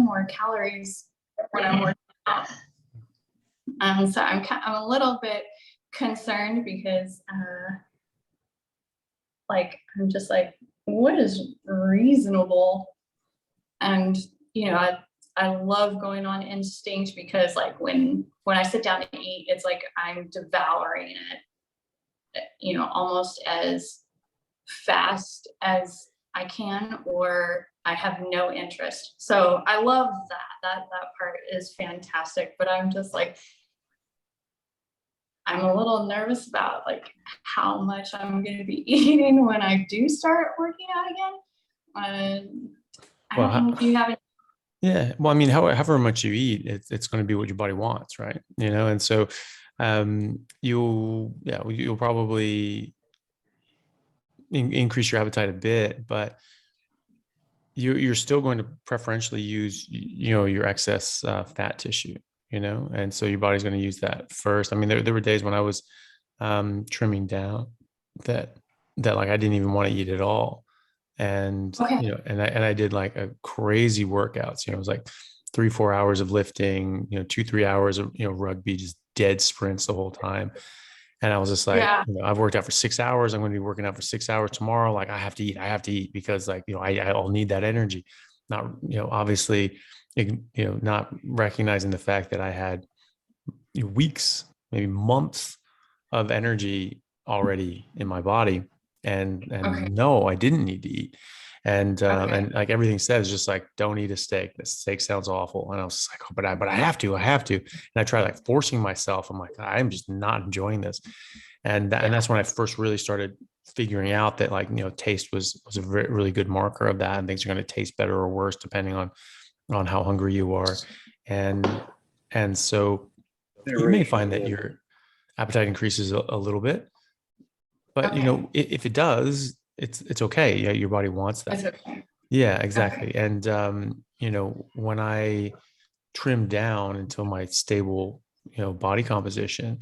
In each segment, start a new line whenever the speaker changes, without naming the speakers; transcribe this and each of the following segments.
more calories when I'm working out. So I'm a little bit concerned because like I'm just like, what is reasonable? And I love going on instinct, because like when I sit down to eat, it's like I'm devouring it, almost as fast as I can, or I have no interest. So I love that part is fantastic, but I'm just like, I'm a little nervous about like how much I'm going to be eating when I do start working out again. I don't know if you have.
Yeah. Well, I mean, however much you eat, it's going to be what your body wants, right? And so you'll probably increase your appetite a bit, but you're still going to preferentially use, your excess fat tissue, and so your body's going to use that first. I mean, there were days when I was trimming down that like I didn't even want to eat at all. And,
Okay.
And I did like a crazy workouts, it was like 3-4 hours of lifting, 2-3 hours of, rugby, just dead sprints the whole time. And I was just like,
Yeah.
I've worked out for 6 hours. I'm going to be working out for 6 hours tomorrow. Like I have to eat because like, I'll need that energy. Not, obviously, not recognizing the fact that I had weeks, maybe months of energy already in my body. And
Okay.
no, I didn't need to eat. And
Okay.
and like everything says, just like, don't eat a steak. The steak sounds awful. And I was just like, oh, but I have to. And I tried like forcing myself. I'm like, I'm just not enjoying this. And that's when I first really started figuring out that like, taste was a really good marker of that, and things are going to taste better or worse depending on how hungry you are. And so you may find that your appetite increases a little bit, but
Okay.
if it does, it's okay. Yeah, your body wants that.
It's okay.
Yeah, exactly.
Okay.
And when I trimmed down until my stable, body composition,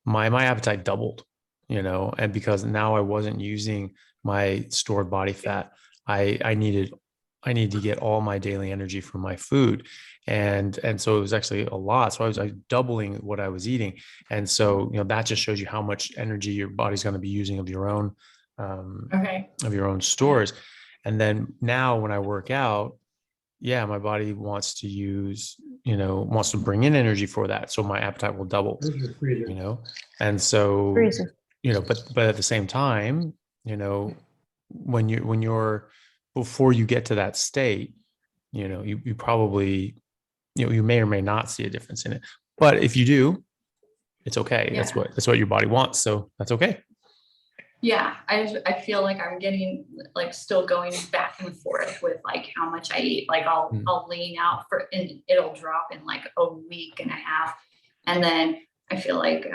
my appetite doubled, and because now I wasn't using my stored body fat, I needed to get all my daily energy from my food. And so it was actually a lot. So I was like doubling what I was eating. And so, that just shows you how much energy your body's going to be using of your own
Okay.
stores. And then now when I work out, yeah, my body wants to use, wants to bring in energy for that. So my appetite will double, and so,
Freezer.
but at the same time, when you're, before you get to that state, you probably, you may or may not see a difference in it. But if you do, it's okay.
Yeah.
That's what your body wants. So that's okay.
Yeah. I feel like I'm getting like still going back and forth with like how much I eat. Like I'll lean out and it'll drop in like a week and a half. And then I feel like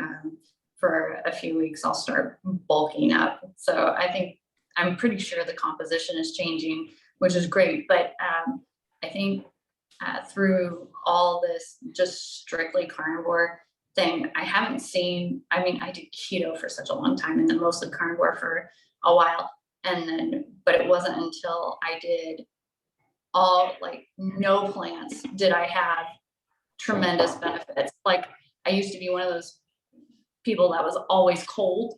for a few weeks I'll start bulking up. So I'm pretty sure the composition is changing, which is great. But I think through all this just strictly carnivore thing, I haven't seen, I mean, I did keto for such a long time and then mostly carnivore for a while. But it wasn't until I did all like no plants did I have tremendous benefits. Like I used to be one of those people that was always cold.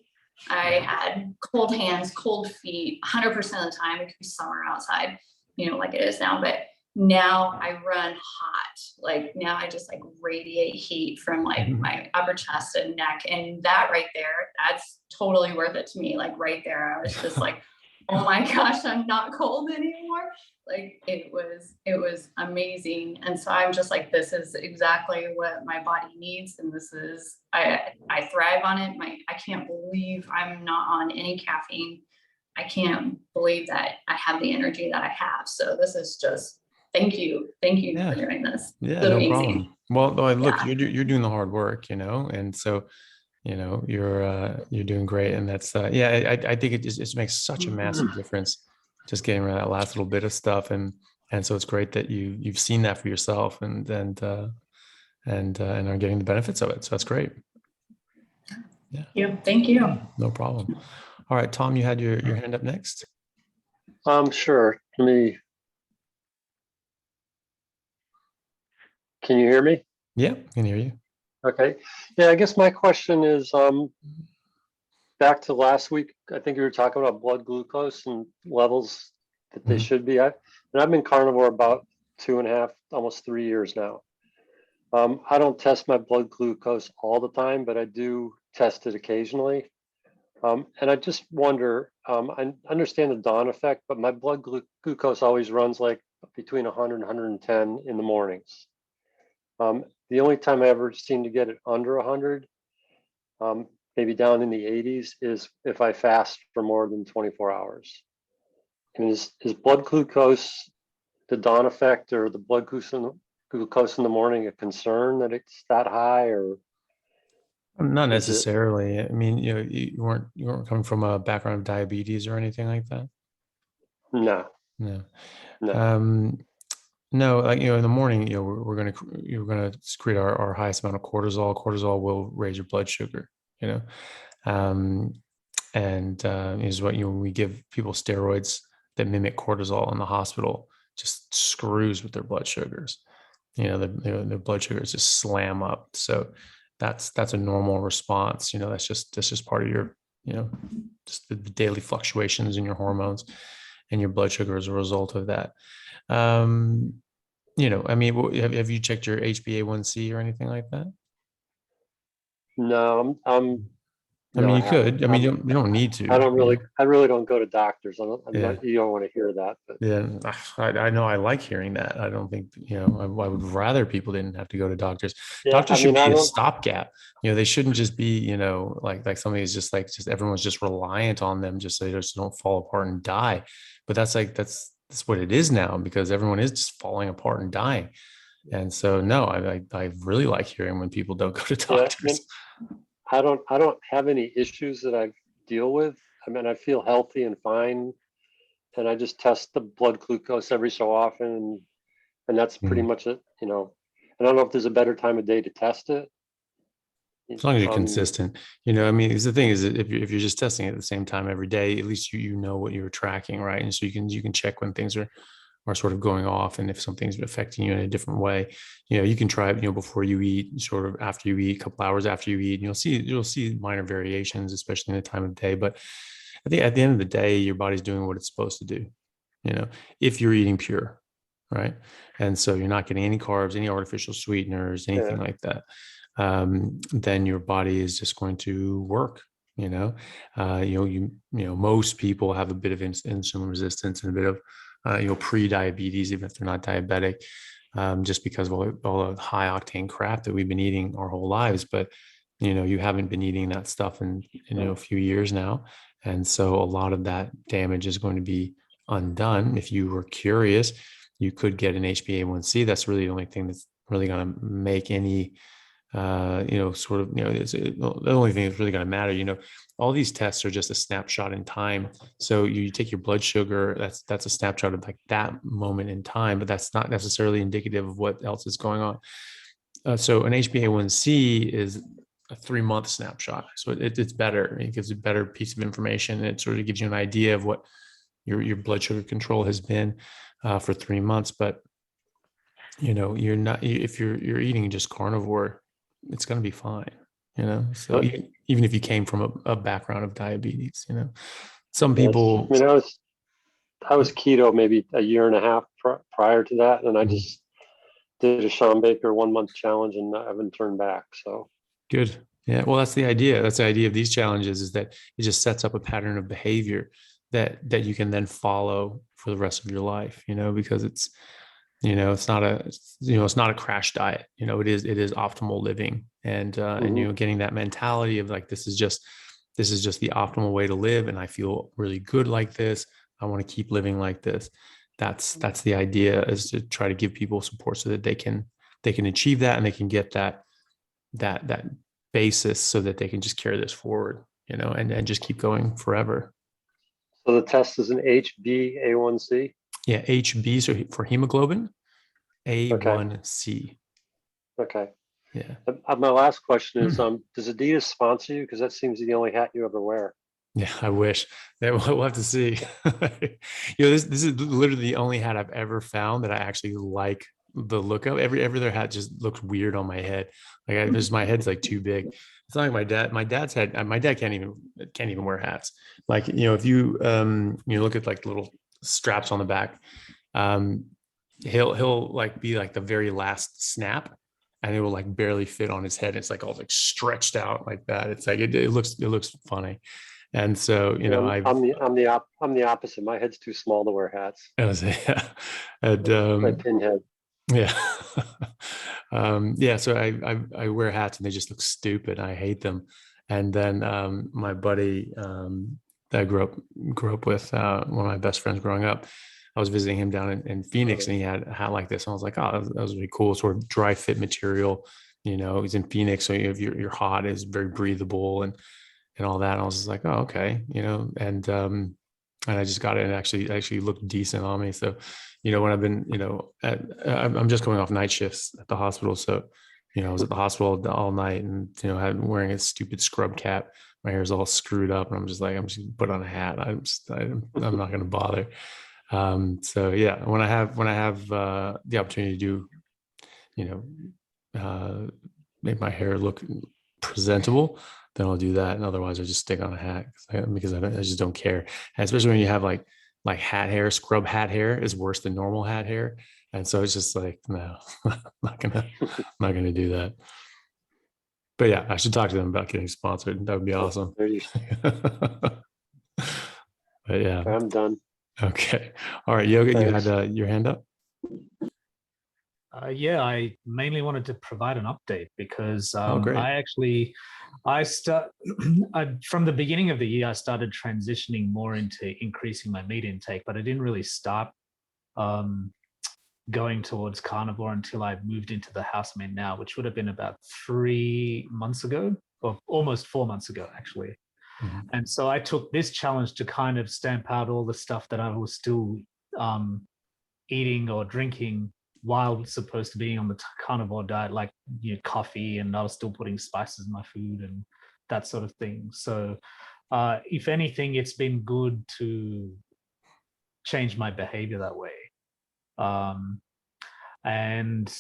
I had cold hands, cold feet, 100% of the time. It could be summer outside, like it is now. But now I run hot. Like now I just like radiate heat from like my upper chest and neck. And that right there, that's totally worth it to me. Like right there, I was just like, oh my gosh, I'm not cold anymore. Like it was amazing. And so I'm just like, this is exactly what my body needs. And this is, I thrive on it. I can't believe I'm not on any caffeine. I can't believe that I have the energy that I have. So this is just, thank you for doing this.
Yeah,
It's
no
amazing.
problem. Well, look,
Yeah.
you're doing the hard work, and so, you're doing great. And that's I think it just makes such a massive difference, just getting rid of that last little bit of stuff. And so it's great that you've seen that for yourself, and are getting the benefits of it. So that's great. Yeah.
Yeah. Thank you.
No problem. All right, Tom, you had your hand up next.
Sure. Let me.
Can you hear me?
Yeah, I can hear you.
Okay. Yeah, I guess my question is back to last week. I think you were talking about blood glucose and levels that they
Mhm.
should be at. And I've been carnivore about 2.5, almost 3 years now. I don't test my blood glucose all the time, but I do test it occasionally. And I just wonder, I understand the dawn effect, but my blood glucose always runs like between 100 and 110 in the mornings. The only time I ever seem to get it under 100, maybe down in the 80s, is if I fast for more than 24 hours. And is blood glucose, the dawn effect, or the blood glucose in the morning, a concern that it's that high, or
Not
is it?
necessarily. I mean, you weren't coming from a background of diabetes or anything like that.
No,
No.
no.
Um, no, like in the morning, you're gonna secrete our highest amount of cortisol. Cortisol will raise your blood sugar, you know. Um, and is what we give people steroids that mimic cortisol in the hospital, just screws with their blood sugars. Their blood sugars just slam up. So that's a normal response. That's just part of your, just the daily fluctuations in your hormones and your blood sugar as a result of that. Um, I mean, have you checked your HbA1c or anything like that?
No,
I
no,
mean,
I
you
haven't.
could. I mean, you don't need
I
to.
don't really, I really don't go to doctors. I'm
Yeah.
not, you don't want to hear that, but
Yeah, I know I like hearing that. I don't think, I would rather people didn't have to go to doctors.
yeah,
Doctors
I
should
mean, I
be a
don't,
stopgap. They shouldn't just be, like something is just everyone's just reliant on them just so they just don't fall apart and die. But that's what it is now, because everyone is just falling apart and dying. And so, no, I really like hearing when people don't go to
yeah, I mean,
doctors.
I don't have any issues that I deal with. I mean, I feel healthy and fine, and I just test the blood glucose every so often, and that's pretty
Mm.
much it. I don't know if there's a better time of day to test it.
As long as you're
Um,
consistent, I mean, because the thing is that if you're just testing at the same time every day, at least you know what you're tracking, right? And so you can check when things are sort of going off, and if something's affecting you in a different way. You can try it, before you eat, sort of after you eat, a couple hours after you eat, and you'll see minor variations, especially in the time of day. But I think at the end of the day, your body's doing what it's supposed to do, you know, if you're eating pure, right? And so you're not getting any carbs, any artificial sweeteners,
yeah,
anything like that. Then your body is just going to work. Most people have a bit of insulin resistance and a bit of pre-diabetes, even if they're not diabetic, just because of all the high octane crap that we've been eating our whole lives. But you haven't been eating that stuff in a few years now, and so a lot of that damage is going to be undone. If you were curious, you could get an HbA1c. That's really the only thing that's really going to make any it's the only thing that's really going to matter. All these tests are just a snapshot in time. So you take your blood sugar, that's a snapshot of like that moment in time, but that's not necessarily indicative of what else is going on. So an HbA1c is a 3-month snapshot. So it's better. It gives a better piece of information. It sort of gives you an idea of what your blood sugar control has been for 3 months. But you're not, if you're eating just carnivore, it's going to be fine. So
but
even if you came from a background of diabetes, some
that's.
people.
I mean, I was keto maybe a year and a half prior to that, and I
Mhm.
just did a Sean Baker 1 month challenge, and I haven't turned back. So
Good. Yeah. Well, that's the idea. That's the idea of these challenges, is that it just sets up a pattern of behavior that you can then follow for the rest of your life, because it's not a crash diet. It is optimal living. And
mhm.
getting that mentality of like, this is just the optimal way to live. And I feel really good like this. I want to keep living like this. That's the idea, is to try to give people support so that they can achieve that, and they can get that basis so that they can just carry this forward, and just keep going forever.
So the test is an HbA1c.
Yeah. HB, so for hemoglobin,
Okay,
A1C.
okay.
Yeah.
My last question is, does Adidas sponsor you? Because that seems to be the only hat you ever wear.
Yeah, I wish. We'll have to see. This is literally the only hat I've ever found that I actually like the look of every other hat just looks weird on my head. Like my head's like too big. It's not like my dad's head. My dad can't even wear hats. Like, if you look at like little straps on the back, um, he'll like be like the very last snap, and it will like barely fit on his head. It's like all like stretched out like that. It's like it looks funny. And so,
I'm the opposite. My head's too small to wear hats.
I was, yeah, and,
My pinhead.
yeah. Yeah. So I wear hats and they just look stupid. I hate them. And then my buddy that I grew up with, one of my best friends growing up, I was visiting him down in Phoenix, and he had a hat like this. And I was like, oh, that was really cool. Sort of dry fit material. He's in Phoenix, so your hot is very breathable and all that. And I was just like, oh, okay, and I just got it, and it actually looked decent on me. So, when I've been, I'm just coming off night shifts at the hospital. So, I was at the hospital all night, and, wearing a stupid scrub cap. My hair's all screwed up, and I'm just like, I'm just gonna put on a hat. I'm not going to bother. So yeah, when I have the opportunity to make my hair look presentable, then I'll do that. And otherwise I just stick on a hat because I just don't care. And especially when you have like hat hair, scrub hat hair is worse than normal hat hair. And so it's just like, no, I'm not gonna do that. But yeah, I should talk to them about getting sponsored. That would be awesome. But yeah,
I'm done.
Okay. All right, Yoga,
Thanks.
you had your hand up.
Yeah, I mainly wanted to provide an update because
Great.
From the beginning of the year, I started transitioning more into increasing my meat intake, but I didn't really start going towards carnivore until I moved into the house I'm in now, which would have been about 3 months ago, or almost 4 months ago, actually.
Mm-hmm.
And so I took this challenge to kind of stamp out all the stuff that I was still eating or drinking while supposed to being on the carnivore diet, like coffee, and I was still putting spices in my food and that sort of thing. So if anything, it's been good to change my behavior that way. And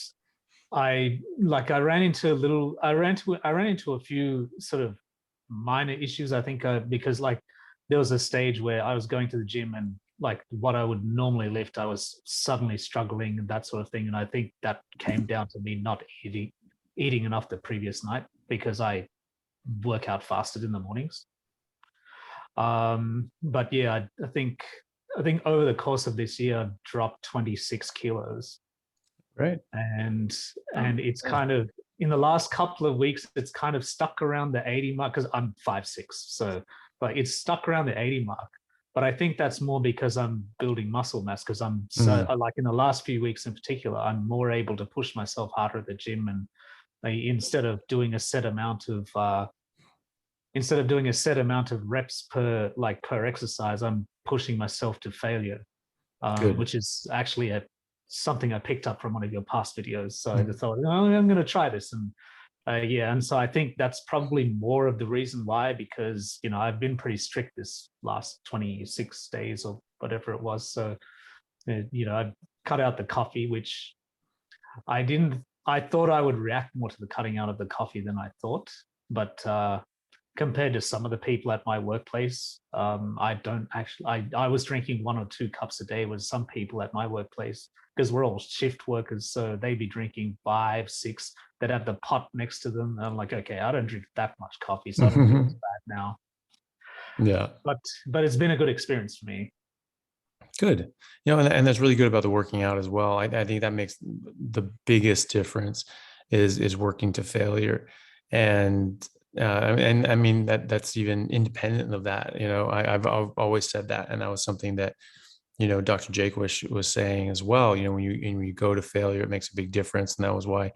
I ran into a few sort of minor issues, I think, because like there was a stage where I was going to the gym and like what I would normally lift, I was suddenly struggling and that sort of thing. And I think that came down to me not eating enough the previous night because I work out fasted in the mornings. But yeah, I think over the course of this year, I've dropped 26 kilos.
Right.
And it's kind of, in the last couple of weeks, it's kind of stuck around the 80 mark because I'm 5'6". So, but it's stuck around the 80 mark. But I think that's more because I'm building muscle mass, because I'm so like in the last few weeks in particular, I'm more able to push myself harder at the gym. And instead of doing a set amount of reps per exercise, I'm pushing myself to failure, which is actually something I picked up from one of your past videos. So I thought, oh, I'm going to try this. And and so I think that's probably more of the reason why, because, I've been pretty strict this last 26 days or whatever it was. So, I cut out the coffee, which I thought I would react more to the cutting out of the coffee than I thought. But compared to some of the people at my workplace, I don't actually, I was drinking 1 or 2 cups a day with some people at my workplace, because we're all shift workers. So they'd be drinking 5, 6, they'd have the pot next to them. And I'm like, okay, I don't drink that much coffee, so I don't feel as bad now.
Yeah.
But it's been a good experience for me.
Good. And that's really good about the working out as well. I think that makes the biggest difference is working to failure. And I mean, that's even independent of that. I've always said that. And that was something that, Dr. Jaquish was saying as well. When you go to failure, it makes a big difference. And that was why,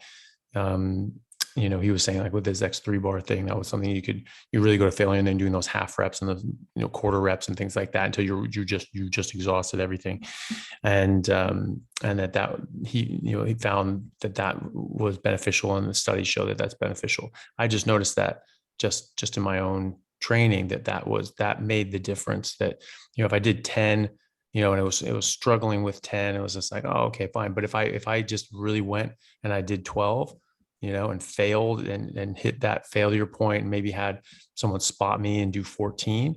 he was saying, like, with this X3 bar thing, that was something you really go to failure, and then doing those half reps and the quarter reps and things like that until you just exhausted everything. And that he found that was beneficial, and the studies show that that's beneficial. I just noticed that just in my own training that made the difference. That if I did 10 and it was struggling with 10. It was just like, oh, okay, fine. But if I just really went and I did 12, and failed and hit that failure point and maybe had someone spot me and do 14,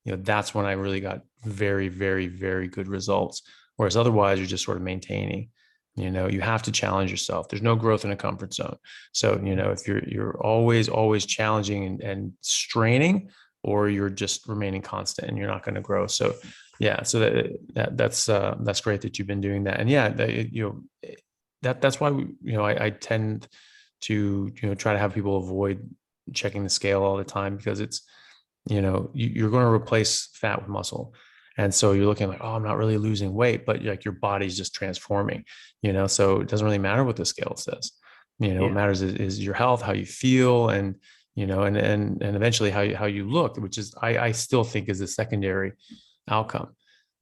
that's when I really got very, very, very good results. Whereas otherwise you're just sort of maintaining. You have to challenge yourself. There's no growth in a comfort zone. So, if you're always challenging and straining, or you're just remaining constant and you're not going to grow. So yeah, so that's great that you've been doing that. And yeah, that's why I tend to try to have people avoid checking the scale all the time, because it's you're going to replace fat with muscle. And so you're looking like, oh, I'm not really losing weight, but like your body's just transforming, so it doesn't really matter what the scale says. What matters is your health, how you feel, and and eventually how you look, which is I still think is a secondary outcome.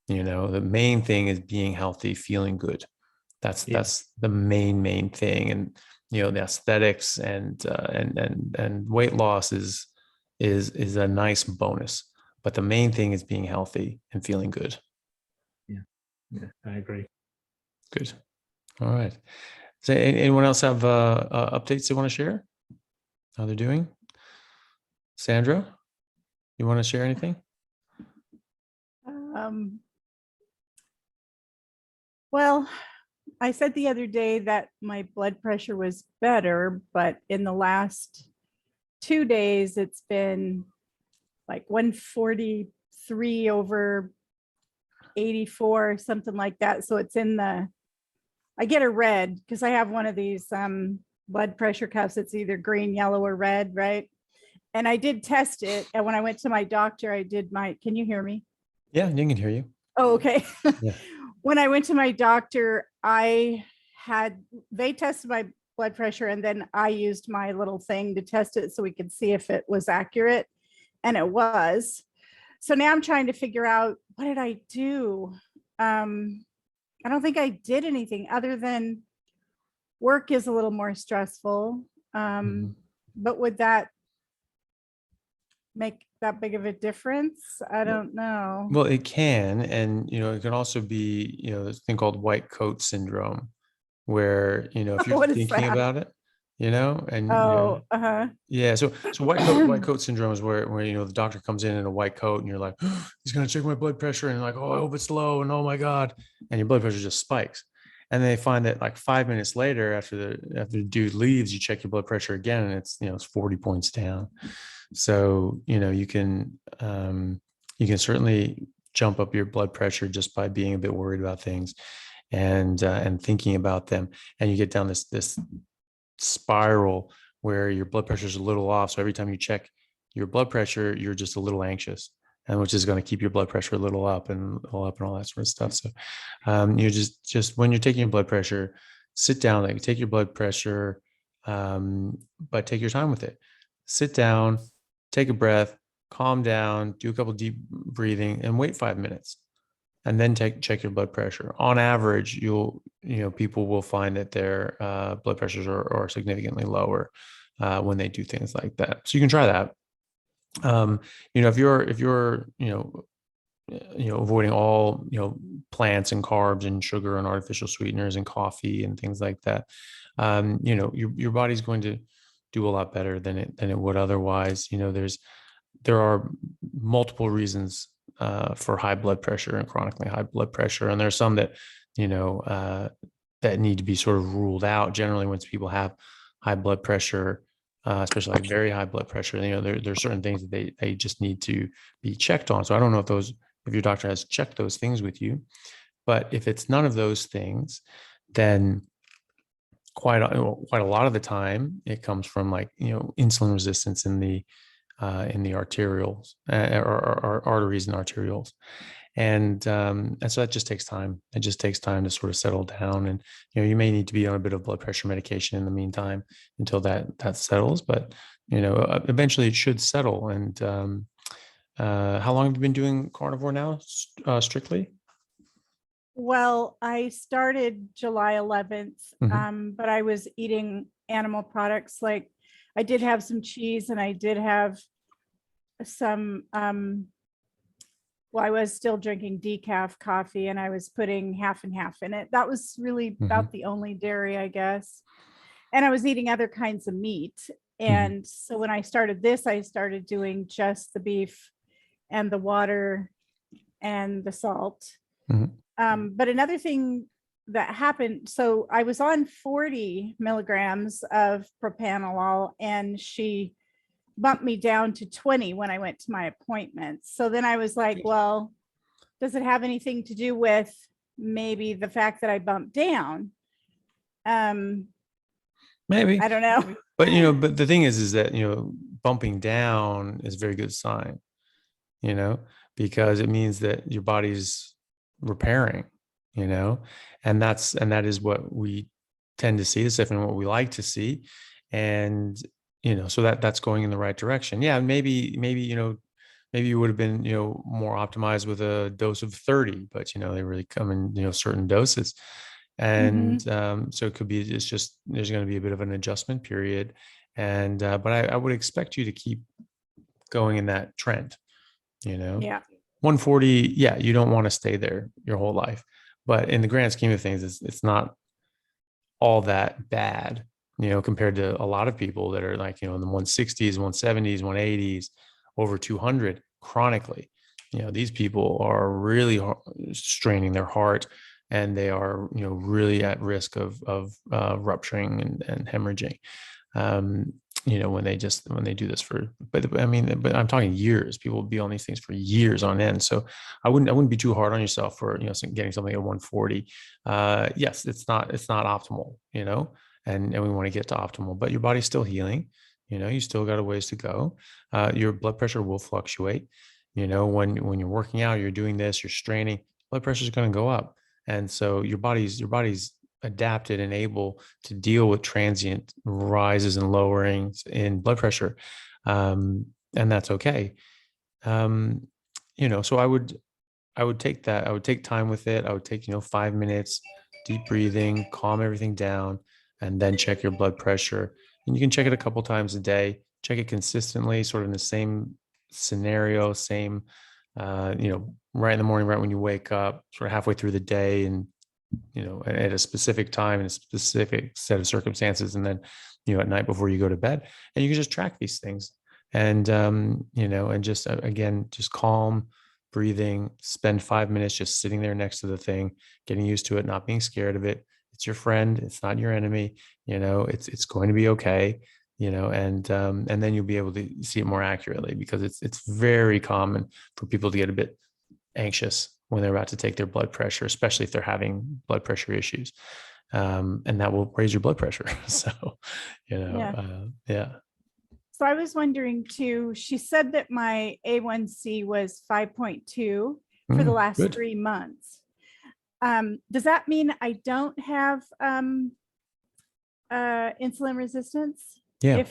The main thing is being healthy, feeling good. That's the main thing. And the aesthetics and weight loss is a nice bonus, but the main thing is being healthy and feeling good.
Yeah, I agree.
Good. All right. Does anyone else have updates they want to share? How they're doing? Sandra, you want to share anything?
Well, I said the other day that my blood pressure was better, but in the last 2 days, it's been like 143 over 84, something like that. So it's I get a red because I have one of these blood pressure cuffs. It's either green, yellow, or red, right? And I did test it. And when I went to my doctor, can you hear me?
Yeah, you can hear you.
Oh, okay.
Yeah.
When I went to my doctor, they tested my blood pressure, and then I used my little thing to test it so we could see if it was accurate. And it was. So now I'm trying to figure out, what did I do? I don't think I did anything other than work is a little more stressful. But would that make that big of a difference? I don't know.
Well, it can. And, it can also be, this thing called white coat syndrome, where, if you're thinking about it, and, yeah. So white coat syndrome is where, the doctor comes in a white coat and you're like, oh, he's going to check my blood pressure. And like, oh, I hope it's low. And oh my God. And your blood pressure just spikes. And they find that like 5 minutes later, after the dude leaves, you check your blood pressure again, and it's, it's 40 points down. So, you can certainly jump up your blood pressure just by being a bit worried about things and thinking about them. And you get down this spiral where your blood pressure is a little off. So every time you check your blood pressure, you're just a little anxious, and which is going to keep your blood pressure a little up and all that sort of stuff. So you just when you're taking your blood pressure, sit down, like take your blood pressure, but take your time with it. Sit down, take a breath, calm down, do a couple deep breathing, and wait 5 minutes, and then check your blood pressure. On average, people will find that their blood pressures are significantly lower when they do things like that. So you can try that. If you're avoiding all plants and carbs and sugar and artificial sweeteners and coffee and things like that, your body's going to do a lot better than it would otherwise. There are multiple reasons for high blood pressure and chronically high blood pressure, and there's some that that need to be sort of ruled out. Generally, once people have high blood pressure, especially like very high blood pressure, there are certain things that they just need to be checked on. So I don't know if your doctor has checked those things with you, but if it's none of those things, then quite a lot of the time it comes from like insulin resistance in the arterioles or arteries and arterioles, and so that just takes time. It just takes time to sort of settle down, and you may need to be on a bit of blood pressure medication in the meantime until that settles, but eventually it should settle. And how long have you been doing carnivore now, strictly?
Well, I started July 11th, but I was eating animal products. Like I did have some cheese, and I did have some I was still drinking decaf coffee, and I was putting half and half in it. That was really about the only dairy, I guess. And I was eating other kinds of meat. And so when I started this, I started doing just the beef and the water and the salt. But another thing that happened, so I was on 40 milligrams of propanolol, and she bumped me down to 20 when I went to my appointment. So then I was like, well, does it have anything to do with maybe the fact that I bumped down?
Maybe.
I don't know.
But, but the thing is that, bumping down is a very good sign, because it means that your body's repairing, and that is what we tend to see. This is definitely what we like to see. And, so that's going in the right direction. Yeah. Maybe, you would have been, more optimized with a dose of 30, but, they really come in, certain doses. And so it could be, it's just, there's going to be a bit of an adjustment period. And, but I would expect you to keep going in that trend,
Yeah.
140. Yeah. You don't want to stay there your whole life, but in the grand scheme of things, it's not all that bad, compared to a lot of people that are like, in the 160s, 170s, 180s, over 200 chronically. These people are really straining their heart, and they are, really at risk of rupturing and hemorrhaging. When they do this but I'm talking years. People will be on these things for years on end. So I wouldn't be too hard on yourself for, getting something at 140. Yes, it's not optimal, and we want to get to optimal, but your body's still healing. You still got a ways to go. Your blood pressure will fluctuate. When you're working out, you're doing this, you're straining, blood pressure is going to go up. And so your body's adapted and able to deal with transient rises and lowerings in blood pressure. And that's okay. So I would take that. I would take time with it. I would take, 5 minutes, deep breathing, calm everything down, and then check your blood pressure. And you can check it a couple times a day, check it consistently, sort of in the same scenario, same, right in the morning, right when you wake up, sort of halfway through the day, and, at a specific time in a specific set of circumstances. And then, at night before you go to bed, and you can just track these things. And, and just, again, just calm breathing, spend 5 minutes just sitting there next to the thing, getting used to it, not being scared of it. It's your friend. It's not your enemy. It's going to be okay. And then you'll be able to see it more accurately, because it's very common for people to get a bit anxious when they're about to take their blood pressure, especially if they're having blood pressure issues. And that will raise your blood pressure. So, yeah.
So I was wondering too, she said that my A1C was 5.2 for the last
Good.
3 months. Does that mean I don't have insulin resistance?
Yeah.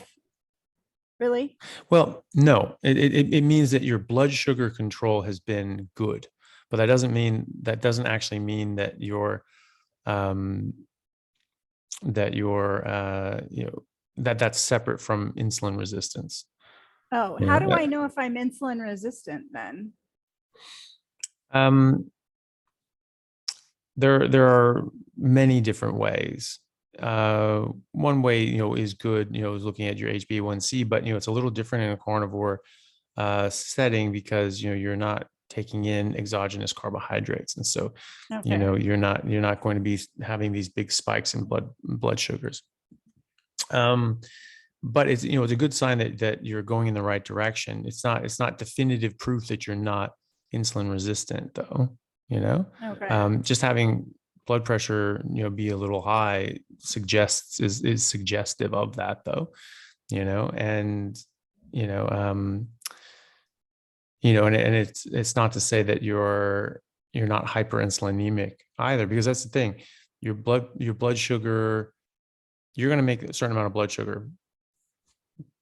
Really?
Well, no, it means that your blood sugar control has been good, but that doesn't actually mean that that's separate from insulin resistance.
Oh, how do I know if I'm insulin resistant then?
There are many different ways. One way, is good, is looking at your HbA1c, but, it's a little different in a carnivore setting, because, you're not taking in exogenous carbohydrates. And so, you're not going to be having these big spikes in blood sugars. But it's, it's a good sign that you're going in the right direction. It's not definitive proof that you're not insulin resistant, though.
Okay.
Just having blood pressure, be a little high is suggestive of that, though. And and it's not to say that you're not hyperinsulinemic either, because that's the thing. Your blood sugar, you're going to make a certain amount of blood sugar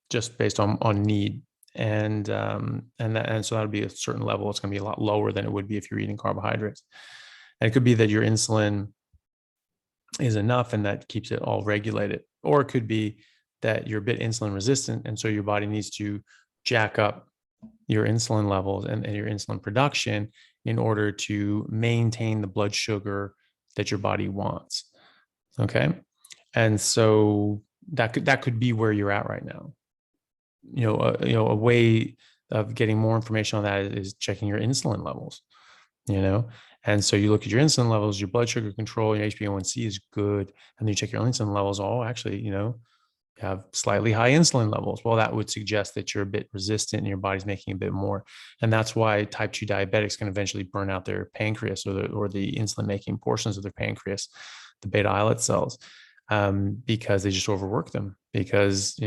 just based on need. And so that'll be a certain level. It's going to be a lot lower than it would be if you're eating carbohydrates. And it could be that your insulin is enough and that keeps it all regulated. Or it could be that you're a bit insulin resistant, and so your body needs to jack up your insulin levels and your insulin production in order to maintain the blood sugar that your body wants. Okay. And so that could be where you're at right now. A way of getting more information on that is checking your insulin levels, and so you look at your insulin levels, your blood sugar control, your HbA1c is good, and then you check your insulin levels. Oh, actually, you have slightly high insulin levels. Well, that would suggest that you're a bit resistant and your body's making a bit more. And that's why type 2 diabetics can eventually burn out their pancreas or the insulin making portions of their pancreas, the beta islet cells, because they just overwork them, because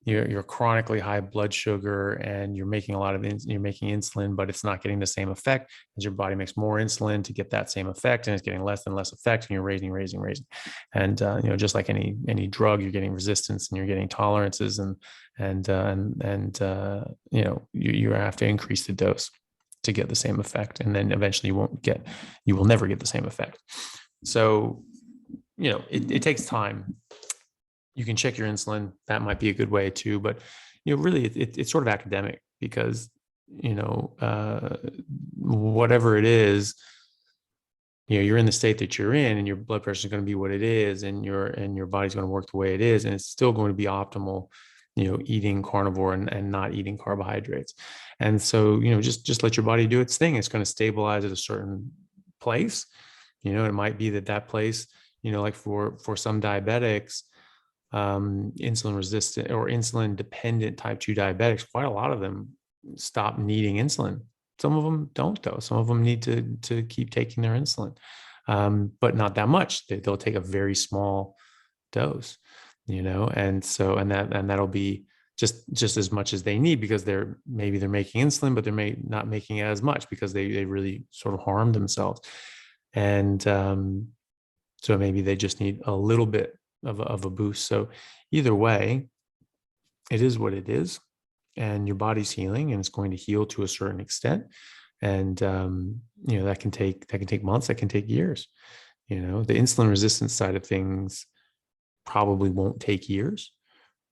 you're chronically high blood sugar and you're making you're making insulin, but it's not getting the same effect as your body makes more insulin to get that same effect, and it's getting less and less effect, and you're raising. And just like any drug, you're getting resistance and you're getting tolerances, and you have to increase the dose to get the same effect, and then eventually you will never get the same effect. So it takes time. You can check your insulin. That might be a good way too, but really it's sort of academic, because whatever it is, you're in the state that you're in, and your blood pressure is going to be what it is, and your body's going to work the way it is, and it's still going to be optimal, eating carnivore and not eating carbohydrates. And so just let your body do its thing. It's going to stabilize at a certain place. It might be that place, like for some diabetics, insulin resistant or insulin dependent type 2 diabetics, quite a lot of them stop needing insulin. Some of them don't, though. Some of them need to keep taking their insulin, but not that much. They'll take a very small dose, and that'll be just as much as they need, because they're making insulin, but they're not making it as much because they really sort of harm themselves. And so maybe they just need a little bit of a boost. So either way, it is what it is, and your body's healing, and it's going to heal to a certain extent. And that can take months, that can take years. The insulin resistance side of things probably won't take years,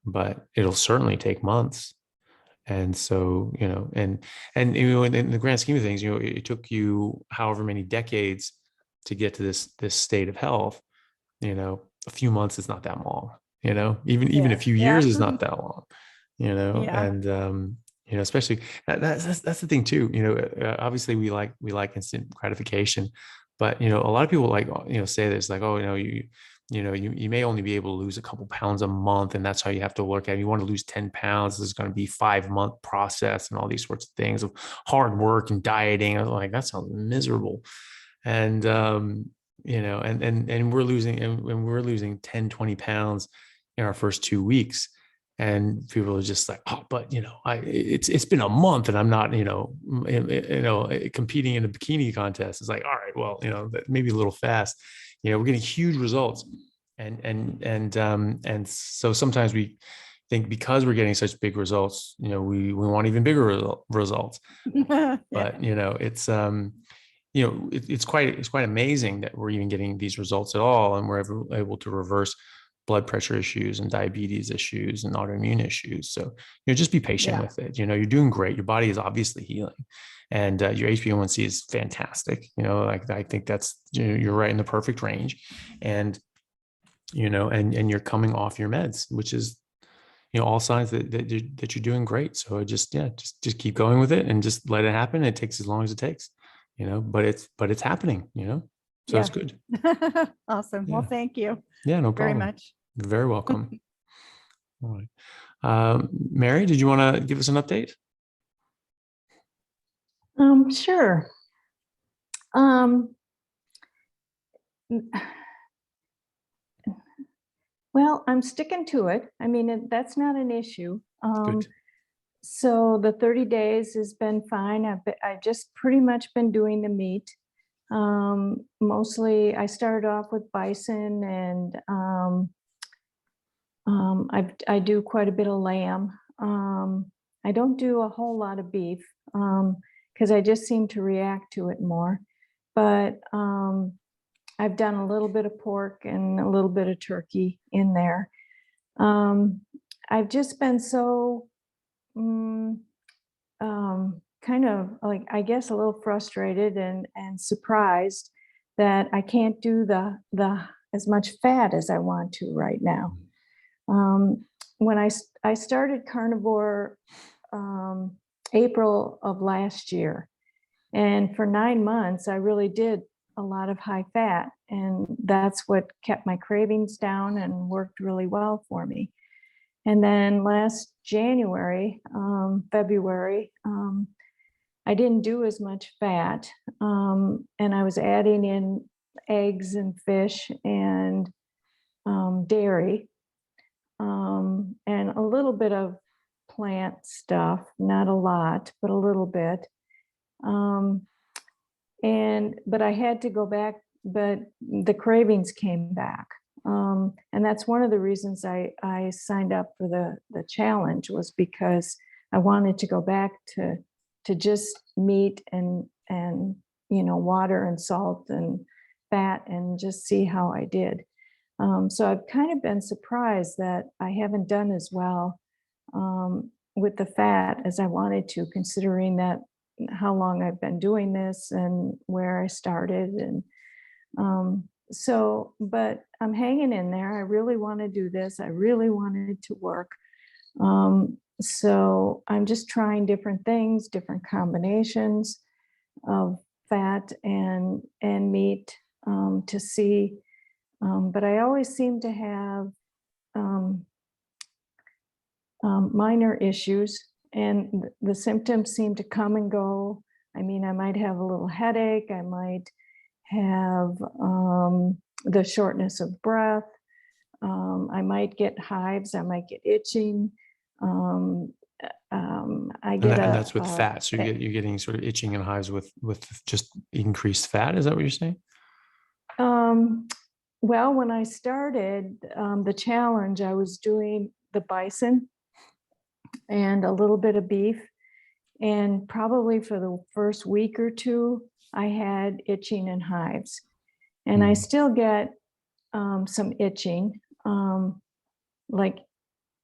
but it'll certainly take months. And so, and in the grand scheme of things, it took you however many decades to get to this state of health. A few months is not that long, even a few years is not that long, and especially that's the thing too. Obviously we like instant gratification, but a lot of people say this, like, oh, you may only be able to lose a couple pounds a month, and that's how you have to look at it. You want to lose 10 pounds, this is going to be 5-month process and all these sorts of things of hard work and dieting. I was like, that sounds miserable. And and we're losing 10, 20 pounds in our first 2 weeks. And people are just like, oh, but it's been a month and I'm not, competing in a bikini contest. It's like, all right, well, maybe a little fast. We're getting huge results. And so sometimes we think because we're getting such big results, we want even bigger results. But it's it's quite amazing that we're even getting these results at all, and we're able to reverse blood pressure issues and diabetes issues and autoimmune issues. So just be patient with it. You're doing great. Your body is obviously healing, and your HbA1c is fantastic. I think that's you're right in the perfect range, and and you're coming off your meds, which is all signs that you're doing great. So just keep going with it and just let it happen. It takes as long as it takes. But it's happening, so it's good.
Awesome.
Yeah.
Well, thank you.
Yeah, no
very
problem.
much.
You're very welcome. All right. Mary, did you want to give us an update?
Sure. Well, I'm sticking to it. I mean, that's not an issue.
Good.
So the 30 days has been fine. I've just pretty much been doing the meat. Mostly I started off with bison, and I do quite a bit of lamb. I don't do a whole lot of beef because I just seem to react to it more. But I've done a little bit of pork and a little bit of turkey in there. I've just been so kind of like, I guess, a little frustrated and surprised that I can't do the as much fat as I want to right now. When I started Carnivore April of last year, and for 9 months, I really did a lot of high fat, and that's what kept my cravings down and worked really well for me. And then last January, February, I didn't do as much fat, and I was adding in eggs and fish and dairy, and a little bit of plant stuff, not a lot, but a little bit. But I had to go back, but the cravings came back. And that's one of the reasons I signed up for the challenge, was because I wanted to go back to just meat and water and salt and fat, and just see how I did. So I've kind of been surprised that I haven't done as well with the fat as I wanted to, considering that how long I've been doing this and where I started. And but I'm hanging in there. I really want to do this. I really wanted it to work. So I'm just trying different things, different combinations of fat and meat to see. But I always seem to have minor issues, and the symptoms seem to come and go. I mean, I might have a little headache. I might have the shortness of breath. I might get hives. I might get itching. I get
and that's with fat. So you're getting sort of itching and hives with just increased fat. Is that what you're saying?
Well, when I started the challenge, I was doing the bison and a little bit of beef. And probably for the first week or two, I had itching and hives. And I still get some itching, like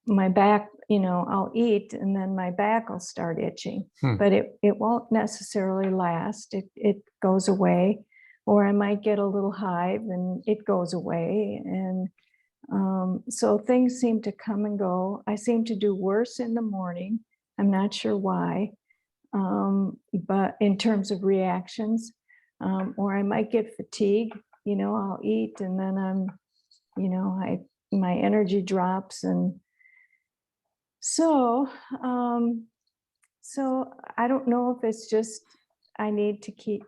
my back, I'll eat and then my back will start itching, but it won't necessarily last. It goes away, or I might get a little hive and it goes away. And so things seem to come and go. I seem to do worse in the morning. I'm not sure why, but in terms of reactions, or I might get fatigue. I'll eat and then my energy drops. And so I don't know if it's just, I'm going to keep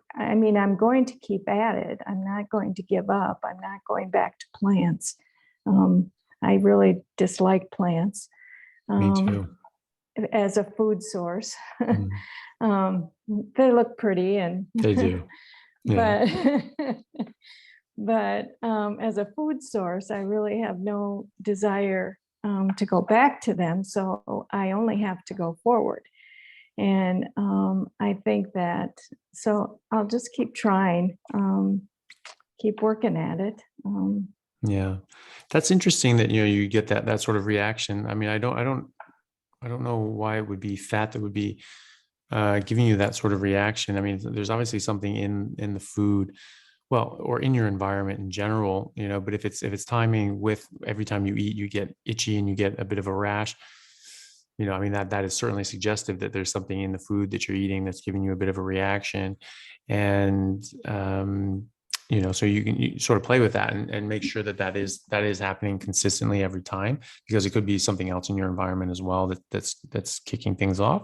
at it. I'm not going to give up. I'm not going back to plants. I really dislike plants.
Me too.
As a food source. They look pretty, and
they do. Yeah.
but as a food source, I really have no desire to go back to them. So I only have to go forward. And I think that, so I'll just keep trying, keep working at it.
Yeah, that's interesting that you get that sort of reaction. I mean, I don't know why it would be fat that would be giving you that sort of reaction. I mean, there's obviously something in the food, well, or in your environment in general, but if it's timing with every time you eat, you get itchy and you get a bit of a rash, I mean, that is certainly suggestive that there's something in the food that you're eating that's giving you a bit of a reaction. And so you sort of play with that and make sure that is happening consistently every time, because it could be something else in your environment as well that's kicking things off.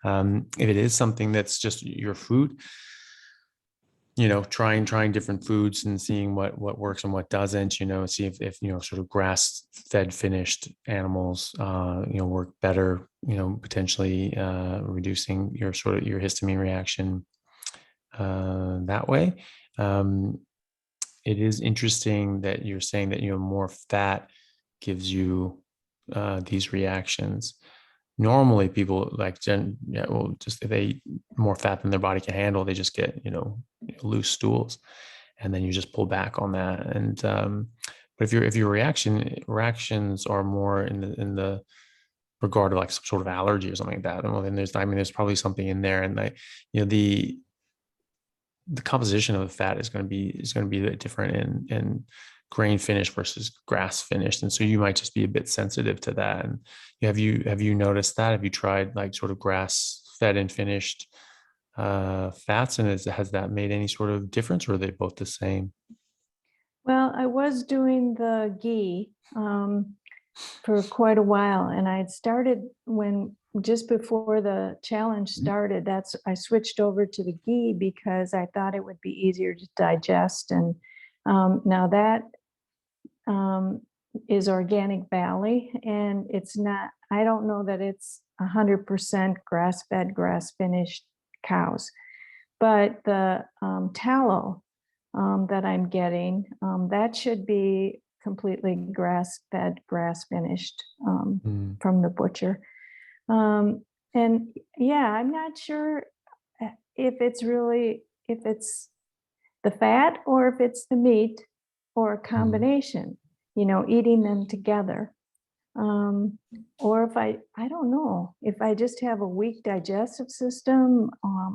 If it is something that's just your food, trying different foods and seeing what works and what doesn't, see if sort of grass-fed finished animals, work better, potentially reducing your histamine reaction that way. It is interesting that you're saying that, more fat gives you these reactions. Normally people just if they eat more fat than their body can handle, they just get, loose stools, and then you just pull back on that. And but if your reactions are more in the regard to like some sort of allergy or something like that. And well, then there's probably something in there, and the composition of the fat is going to be a bit different in grain finished versus grass finished, and so you might just be a bit sensitive to that. And have you noticed that? Have you tried like sort of grass fed and finished fats, and has that made any sort of difference, or are they both the same?
Well, I was doing the ghee for quite a while, and I had started just before the challenge started. I switched over to the ghee because I thought it would be easier to digest. And now that is Organic Valley, and it's not. I don't know that it's 100% grass-fed, grass-finished cows, but the tallow that I'm getting, that should be completely grass-fed, grass-finished from the butcher. And yeah, I'm not sure if it's the fat or if it's the meat or a combination, eating them together. Or if I don't know, if I just have a weak digestive system. I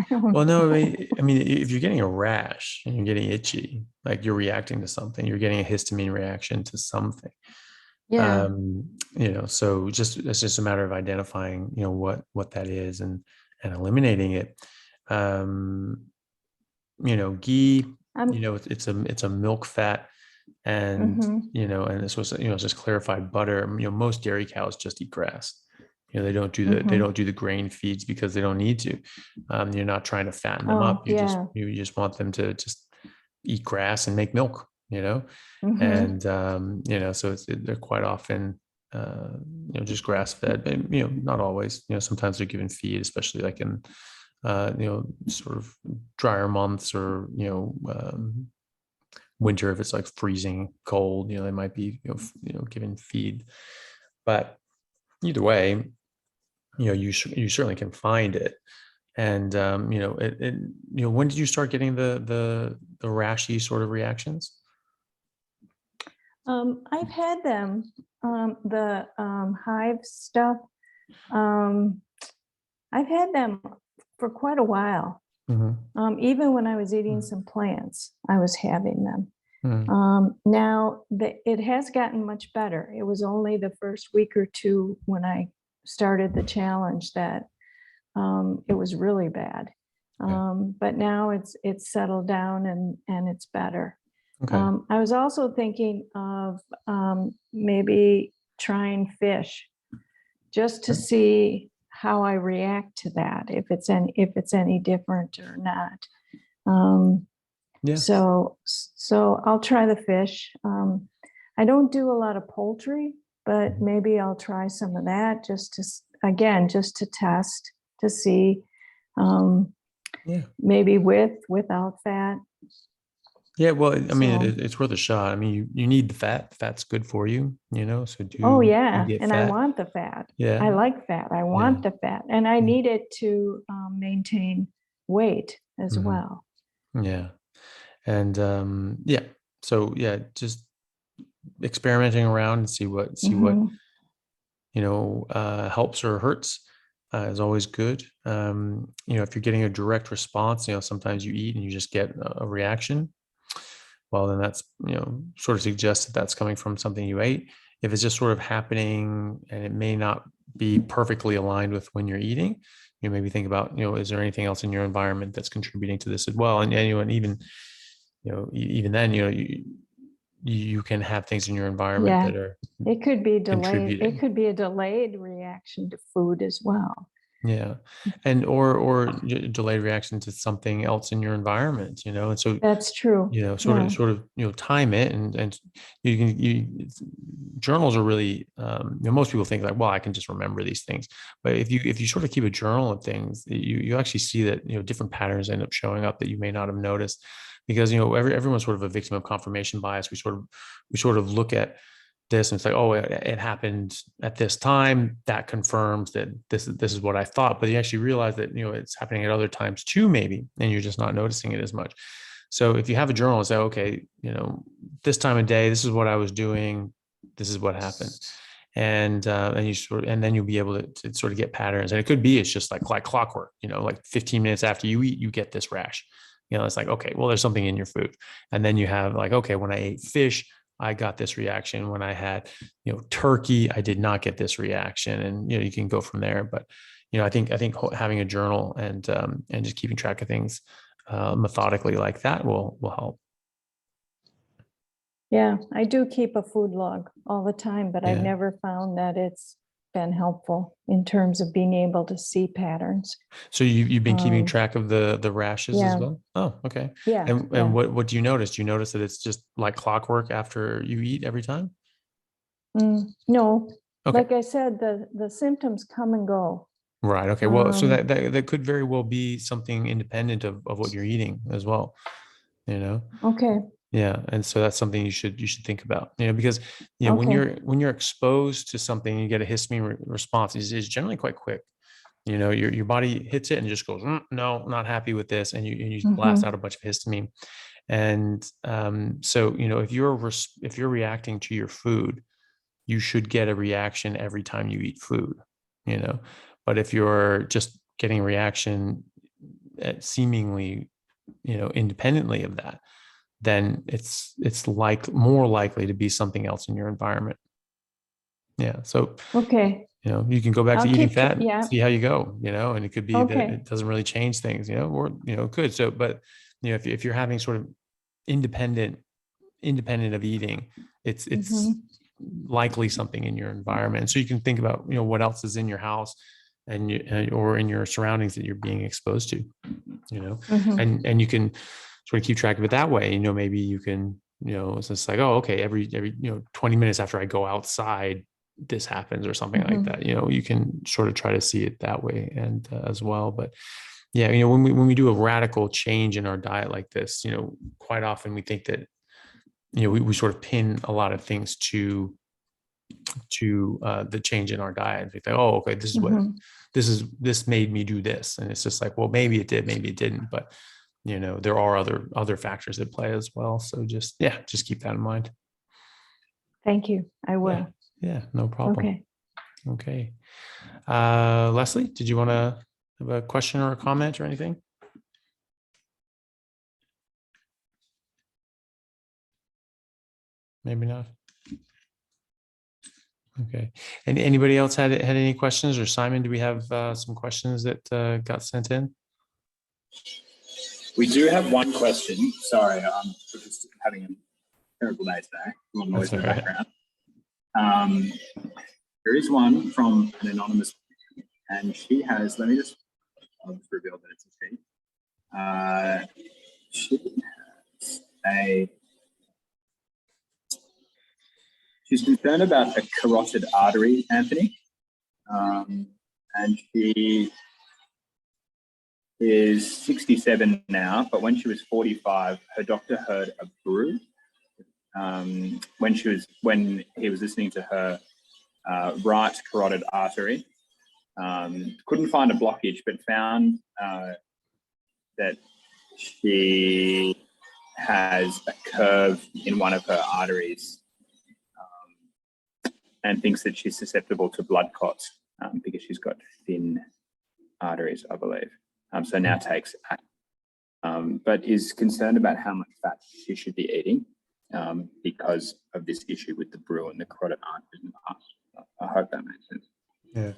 don't
Well,
know.
no, I mean, if you're getting a rash and you're getting itchy, like you're reacting to something, you're getting a histamine reaction to something.
Yeah.
So it's just a matter of identifying, what that is, and eliminating it. Ghee, it's a milk fat, and and this was just clarified butter. Most dairy cows just eat grass. They don't do the grain feeds because they don't need to. You're not trying to fatten them up. You just want them to just eat grass and make milk. And so they're quite often just grass fed, but not always. Sometimes they're given feed, especially like in sort of drier months, or winter, if it's like freezing cold, they might be given feed. But either way, you certainly can find it. And when did you start getting the rashy sort of reactions?
I've had them, the hive stuff. I've had them for quite a while. Even when I was eating some plants, I was having them. Now it has gotten much better. It was only the first week or two when I started the challenge that it was really bad. But now it's settled down and it's better.
Okay.
I was also thinking of maybe trying fish, just to see how I react to that, if it's any different or not. So I'll try the fish. I don't do a lot of poultry, but maybe I'll try some of that just to test, to see, maybe without fat.
Yeah, well, I mean, it's worth a shot. I mean, you need the fat. Fat's good for you, so
Oh yeah,
get
and
fat.
I want the fat.
Yeah,
I like fat. I want the fat, and I need it to maintain weight as well.
Yeah, and so just experimenting around and see what helps or hurts is always good. If you're getting a direct response, sometimes you eat and you just get a reaction. Well, then that's, sort of suggests that that's coming from something you ate. If it's just sort of happening and it may not be perfectly aligned with when you're eating, maybe think about, is there anything else in your environment that's contributing to this as well? And even then, you can have things in your environment that are
it could be delayed.
contributing.
It could be a delayed reaction to food as well.
Yeah. And or delayed reaction to something else in your environment, and so
that's true.
Sort of time it, and journals are really, most people think like, well, I can just remember these things, but if you sort of keep a journal of things, you actually see that different patterns end up showing up that you may not have noticed, because everyone's sort of a victim of confirmation bias. We sort of look at this and it's like, oh, it happened at this time, that confirms that this is what I thought, but you actually realize that it's happening at other times too, maybe, and you're just not noticing it as much. So if you have a journal and say, okay, this time of day, this is what I was doing, this is what happened, and you and then you'll be able to sort of get patterns. And it could be, it's just like clockwork, like 15 minutes after you eat, you get this rash. It's like, okay, well, there's something in your food. And then you have like, okay, when I ate fish, I got this reaction. When I had, turkey, I did not get this reaction. And, you can go from there. But, I think having a journal and just keeping track of things methodically like that will help.
Yeah, I do keep a food log all the time, but I've
Yeah.
never found that it's been helpful in terms of being able to see patterns.
So you've been keeping track of the rashes as
yeah.
well? Oh, okay.
Yeah.
And
yeah.
what do you notice? Do you notice that it's just like clockwork after you eat every time?
No,
Okay.
like I said, the symptoms come and go.
Right. Okay. Well, so that could very well be something independent of what you're eating as well.
Okay.
Yeah. And so that's something you should think about, because, when
Okay.
you're exposed to something, you get a histamine response is generally quite quick. Your body hits it and just goes, no, not happy with this. And you blast out a bunch of histamine. And so, if you're reacting to your food, you should get a reaction every time you eat food, but if you're just getting a reaction seemingly, independently of that, then it's like more likely to be something else in your environment. Yeah. So,
Okay.
you can go back to
I'll
eating
keep
fat,
yeah.
see how you go, and it could be that
Okay.
it doesn't really change things, or, it could. So, but, if you're having sort of independent of eating, it's likely something in your environment. So you can think about, what else is in your house and or in your surroundings that you're being exposed to, and you can sort of keep track of it that way. Maybe you can, it's just like, oh, okay, every 20 minutes after I go outside, this happens or something like that. You can sort of try to see it that way and as well. But yeah, when we do a radical change in our diet like this, quite often we think that, we sort of pin a lot of things to the change in our diet. We think, oh, okay, this is what this made me do this. And it's just like, well, maybe it did, maybe it didn't, but there are other factors at play as well. So just keep that in mind.
Thank you. I will.
Yeah, no problem.
Okay.
Leslie, did you want to have a question or a comment or anything? Maybe not. Okay. And anybody else had any questions? Or Simon, do we have some questions that got sent in?
We do have one question. Sorry, I'm just having a terrible day today. A lot of noise in the background. There is one from an anonymous, and she has. Let me just reveal that it's a she. She has a. She's concerned about a carotid artery, Anthony, and she is 67 now, but when she was 45, her doctor heard a brew when he was listening to her right carotid artery. Couldn't find a blockage, but found that she has a curve in one of her arteries, and thinks that she's susceptible to blood clots because she's got thin arteries, I believe. So now takes but is concerned about how much fat she should be eating because of this issue with the brew and the carotid arteries in the past. I hope that makes sense.
Yeah,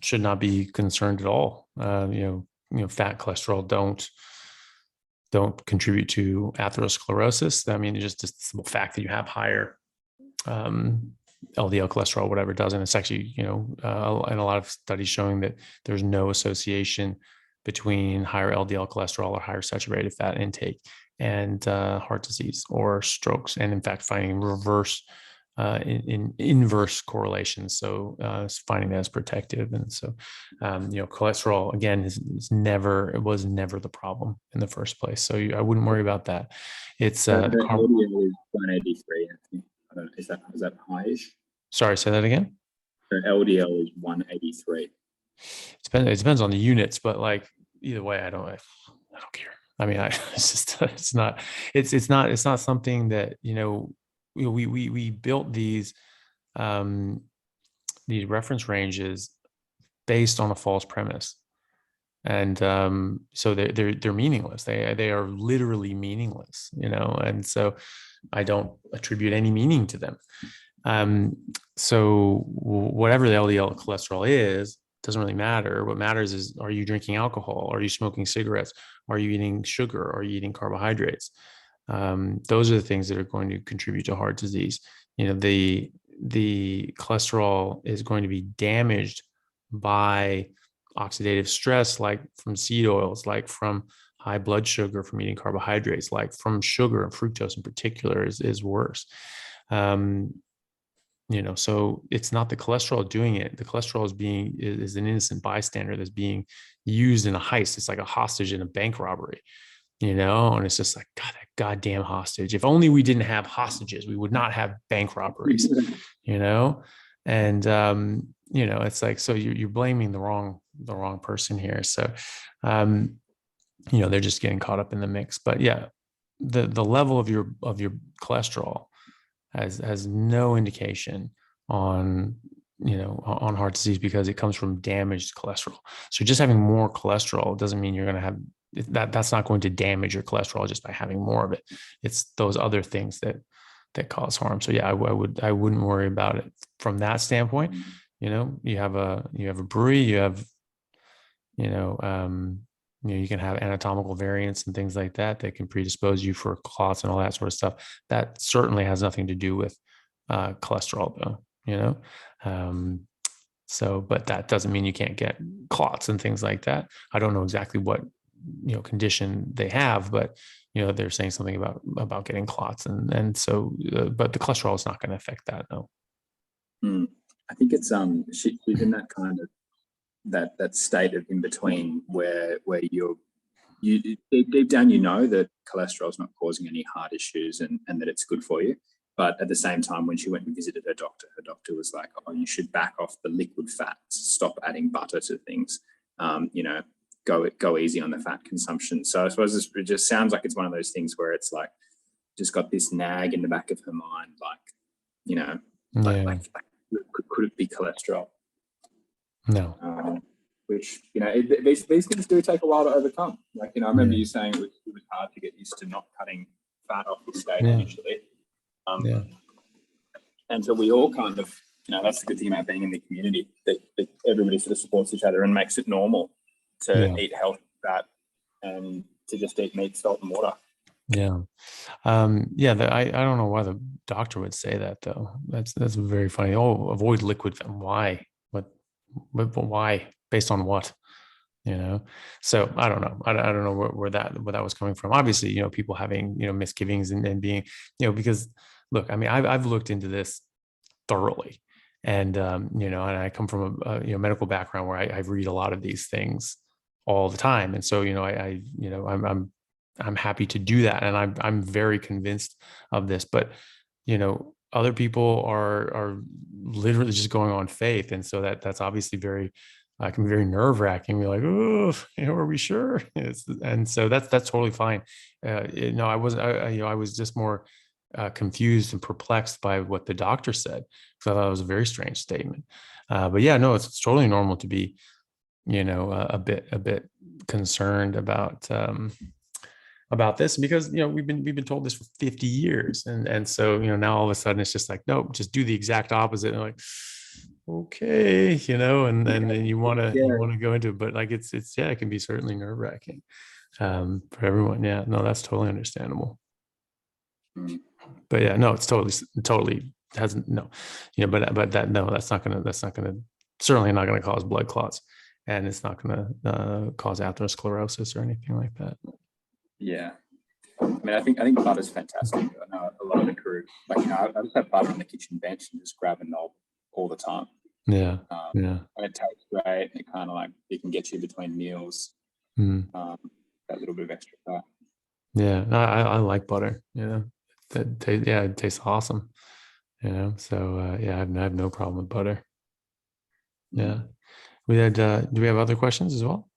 should not be concerned at all. Fat, cholesterol don't contribute to atherosclerosis. I mean, it's just the simple fact that you have higher LDL cholesterol, whatever it does. And it's actually, in a lot of studies showing that there's no association between higher LDL cholesterol or higher saturated fat intake and heart disease or strokes. And in fact, finding inverse correlations. So finding that as protective. And so, cholesterol again was never the problem in the first place. So I wouldn't worry about that. It's
the LDL is 183. Is that high-ish?
Sorry, say that again.
The LDL is 183.
It depends on the units, but like either way, I don't care. I mean, it's not something that we built these these reference ranges based on a false premise. And so they're meaningless. They are literally meaningless, you know, and so I don't attribute any meaning to them. So whatever the LDL cholesterol is, doesn't really matter. What matters is, are you drinking alcohol? Are you smoking cigarettes? Are you eating sugar? Are you eating carbohydrates? Those are the things that are going to contribute to heart disease. You know, the cholesterol is going to be damaged by oxidative stress, like from seed oils, like from high blood sugar, from eating carbohydrates, like from sugar, and fructose in particular is worse. You know, so it's not the cholesterol doing it. The cholesterol is an innocent bystander that's being used in a heist. It's like a hostage in a bank robbery, you know, and it's just like, God, that goddamn hostage. If only we didn't have hostages, we would not have bank robberies, you know? And, you know, it's like, so you're blaming the wrong person here. So, you know, they're just getting caught up in the mix. But yeah, the level of your cholesterol has no indication on, you know, on heart disease, because it comes from damaged cholesterol. So just having more cholesterol doesn't mean you're going to have that's not going to damage your cholesterol just by having more of it. It's those other things that cause harm. So yeah, I wouldn't worry about it from that standpoint. You know, you have a brewery, you have, you know, you can have anatomical variants and things like that that can predispose you for clots and all that sort of stuff. That certainly has nothing to do with cholesterol, though, you know. So, but that doesn't mean you can't get clots and things like that. I don't know exactly what, you know, condition they have, but, you know, they're saying something about getting clots, and so, but the cholesterol is not going to affect that, no.
I think it's she's in that kind of that state of in between where you deep down, you know that cholesterol is not causing any heart issues and that it's good for you. But at the same time, when she went and visited her doctor was like, oh, you should back off the liquid fats, stop adding butter to things, you know, go easy on the fat consumption. So I suppose it just sounds like it's one of those things where it's like, just got this nag in the back of her mind, like, you know, like could it be cholesterol?
No.
Which, you know, these things do take a while to overcome. Like, you know, I remember you saying it was hard to get used to not cutting fat off the steak initially. And so we all kind of, you know, that's the good thing about being in the community, that everybody sort of supports each other and makes it normal to eat healthy fat and to just eat meat, salt, and water.
Yeah. I don't know why the doctor would say that, though. That's very funny. Oh, avoid liquid fat. Why? But why? Based on what? You know? So I don't know. I don't know where that was coming from. Obviously, you know, people having, you know, misgivings and being, you know, because look, I mean, I've looked into this thoroughly, and you know, and I come from a you know, medical background where I read a lot of these things all the time, and so, you know, I you know, I'm happy to do that, and I'm very convinced of this. But, you know, other people are literally just going on faith, and so that's obviously very can be very nerve wracking. We're like, oh, you know, are we sure? And so that's totally fine. No, I wasn't. You know, I was just more confused and perplexed by what the doctor said, because I thought it was a very strange statement. But yeah, no, it's totally normal to be, you know, a bit concerned about this, because, you know, we've been told this for 50 years, and so, you know, now all of a sudden it's just like, nope, just do the exact opposite. And like, okay, you know, and then you want to go into it, but like it's yeah, it can be certainly nerve wracking for everyone. Yeah, no, that's totally understandable. But yeah, no, it's totally hasn't, no, you know, but that, no, that's not gonna certainly not gonna cause blood clots, and it's not gonna cause atherosclerosis or anything like that.
Yeah, I mean, I think butter's fantastic. I know a lot of the crew, like, you know, I just have butter on the kitchen bench and just grab a knob all the time.
Yeah.
And it tastes great. It kind of like, it can get you between meals. That little bit of extra fat.
Yeah, I like butter. You know, it tastes awesome. You know, so yeah, I have no problem with butter. Yeah, we had. Do we have other questions as well?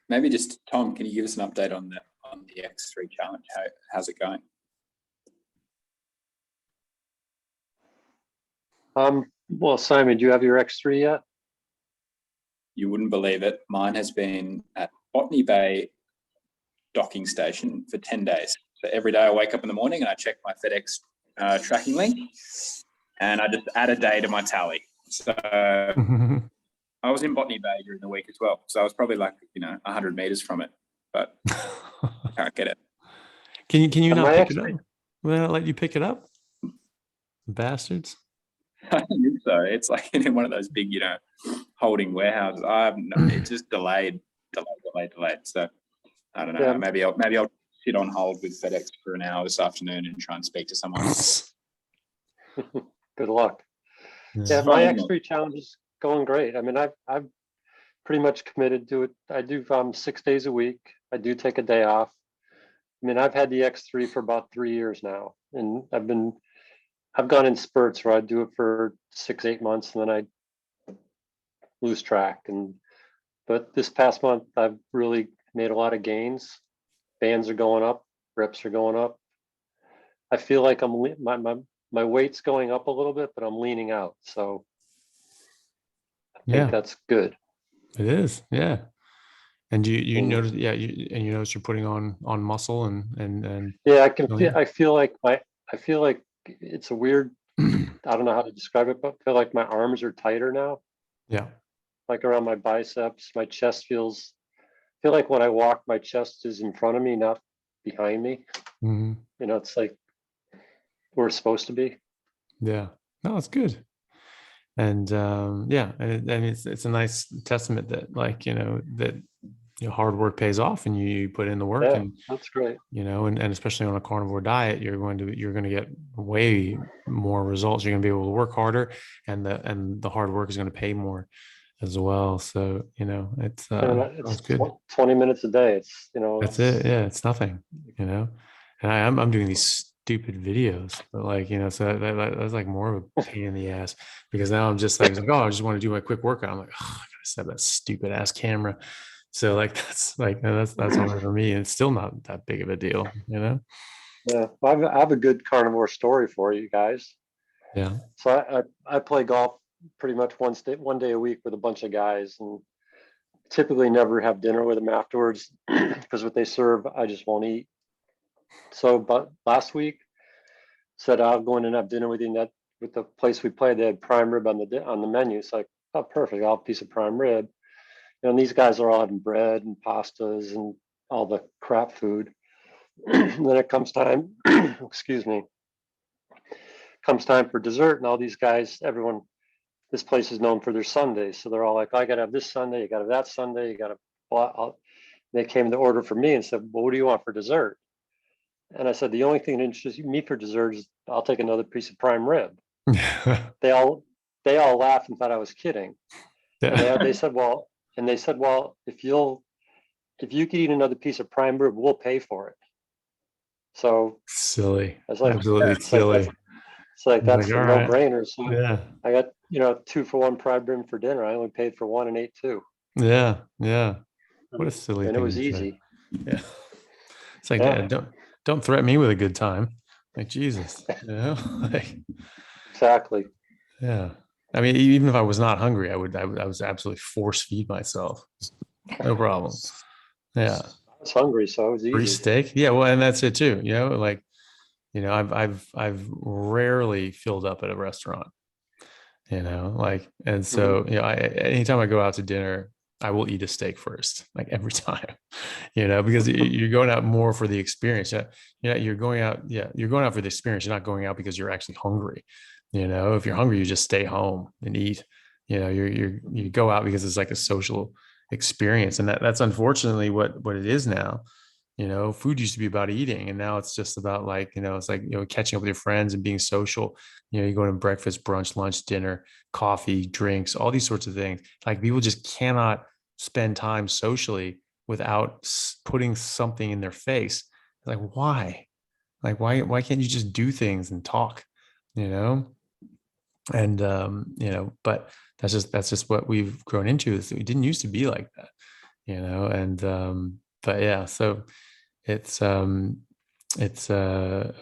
Maybe just Tom, can you give us an update on the X3 challenge? How's it going?
Well, Simon, do you have your X3 yet?
You wouldn't believe it. Mine has been at Botany Bay docking station for 10 days. So every day I wake up in the morning and I check my FedEx tracking link, and I just add a day to my tally. So I was in Botany Bay during the week as well. So I was probably like, 100 meters from it, but I can't get it.
Can you
And
not
my
pick it
X3
up? Will they not let you pick it up? Bastards.
I don't think so. It's like in one of those big, holding warehouses. It's just delayed. So I don't know.
Yeah.
Maybe I'll sit on hold with FedEx for an hour this afternoon and try and speak to someone.
Good luck. Yeah, my X3 challenge is going great. I mean, I've pretty much committed to it. I do 6 days a week. I do take a day off. I mean, I've had the X3 for about 3 years now, and I've gone in spurts where I do it for 6-8 months, and then I lose track. But this past month, I've really made a lot of gains. Bands are going up, reps are going up. I feel like my weight's going up a little bit, but I'm leaning out. So I think that's good.
It is, yeah. And you
And-
notice, you notice you're putting on muscle and
Yeah, I feel like it's a weird. I don't know how to describe it, but I feel like my arms are tighter now.
Yeah.
Like around my biceps, my chest I feel like when I walk, my chest is in front of me, not behind me.
Mm-hmm.
It's like where it's supposed to be.
Yeah. No, it's good. And and it's a nice testament that hard work pays off and you put in the work.
Yeah,
and
that's great.
and especially on a carnivore diet, you're going to get way more results. You're going to be able to work harder, and the hard work is going to pay more as well. So it's good.
20 minutes a day.
That's it. Yeah, it's nothing. And I'm doing these stupid videos, but so that's like more of a pain in the ass, because now I'm just like, oh, I just want to do my quick workout. I'm like, oh, I gotta set that stupid ass camera. So that's hard for me, and it's still not that big of a deal.
Yeah, I have a good carnivore story for you guys.
Yeah.
So I play golf pretty much one day a week with a bunch of guys, and typically never have dinner with them afterwards because what they serve, I just won't eat. So, but last week said I'll go in and have dinner with you. That with the place we played, they had prime rib on the menu. It's like, oh, perfect. I'll have a piece of prime rib. And these guys are all having bread and pastas and all the crap food. And then it comes time, excuse me, comes time for dessert, and all these guys, this place is known for their Sundays. So they're all like, I got to have this Sunday, you got to have that Sunday, you got to. They came to order for me and said, well, what do you want for dessert? And I said, the only thing that interests me for dessert is I'll take another piece of prime rib. They all laughed and thought I was kidding.
Yeah.
And they said, well, if you could eat another piece of prime rib, we'll pay for it. So
silly.
I was like,
absolutely silly.
It's like that's a
right.
no-brainer. So
Yeah.
I got 2-for-1 prime rib for dinner. I only paid for one and ate two.
Yeah. What a silly
and
thing.
It was
to
easy.
say. Yeah. It's like, don't threaten me with a good time. Like, Jesus, like,
Exactly.
yeah. I mean, even if I was not hungry, I was absolutely force feed myself. No problem. Yeah.
I was hungry, so it was easy.
Free steak. Yeah. Well, and that's it too. I've rarely filled up at a restaurant, and so, anytime I go out to dinner, I will eat a steak first, like every time, because you're going out more for the experience. You're going out for the experience. You're not going out because you're actually hungry. If you're hungry, you just stay home and eat. You go out because it's like a social experience, and that's unfortunately what it is now. Food used to be about eating, and now it's just about it's like catching up with your friends and being social. You go to breakfast, brunch, lunch, dinner, coffee, drinks, all these sorts of things. Like, people just cannot spend time socially without putting something in their face. Like, why? Like, why can't you just do things and talk? And but that's just what we've grown into. Is we didn't used to be like that. And but yeah, so it's it's I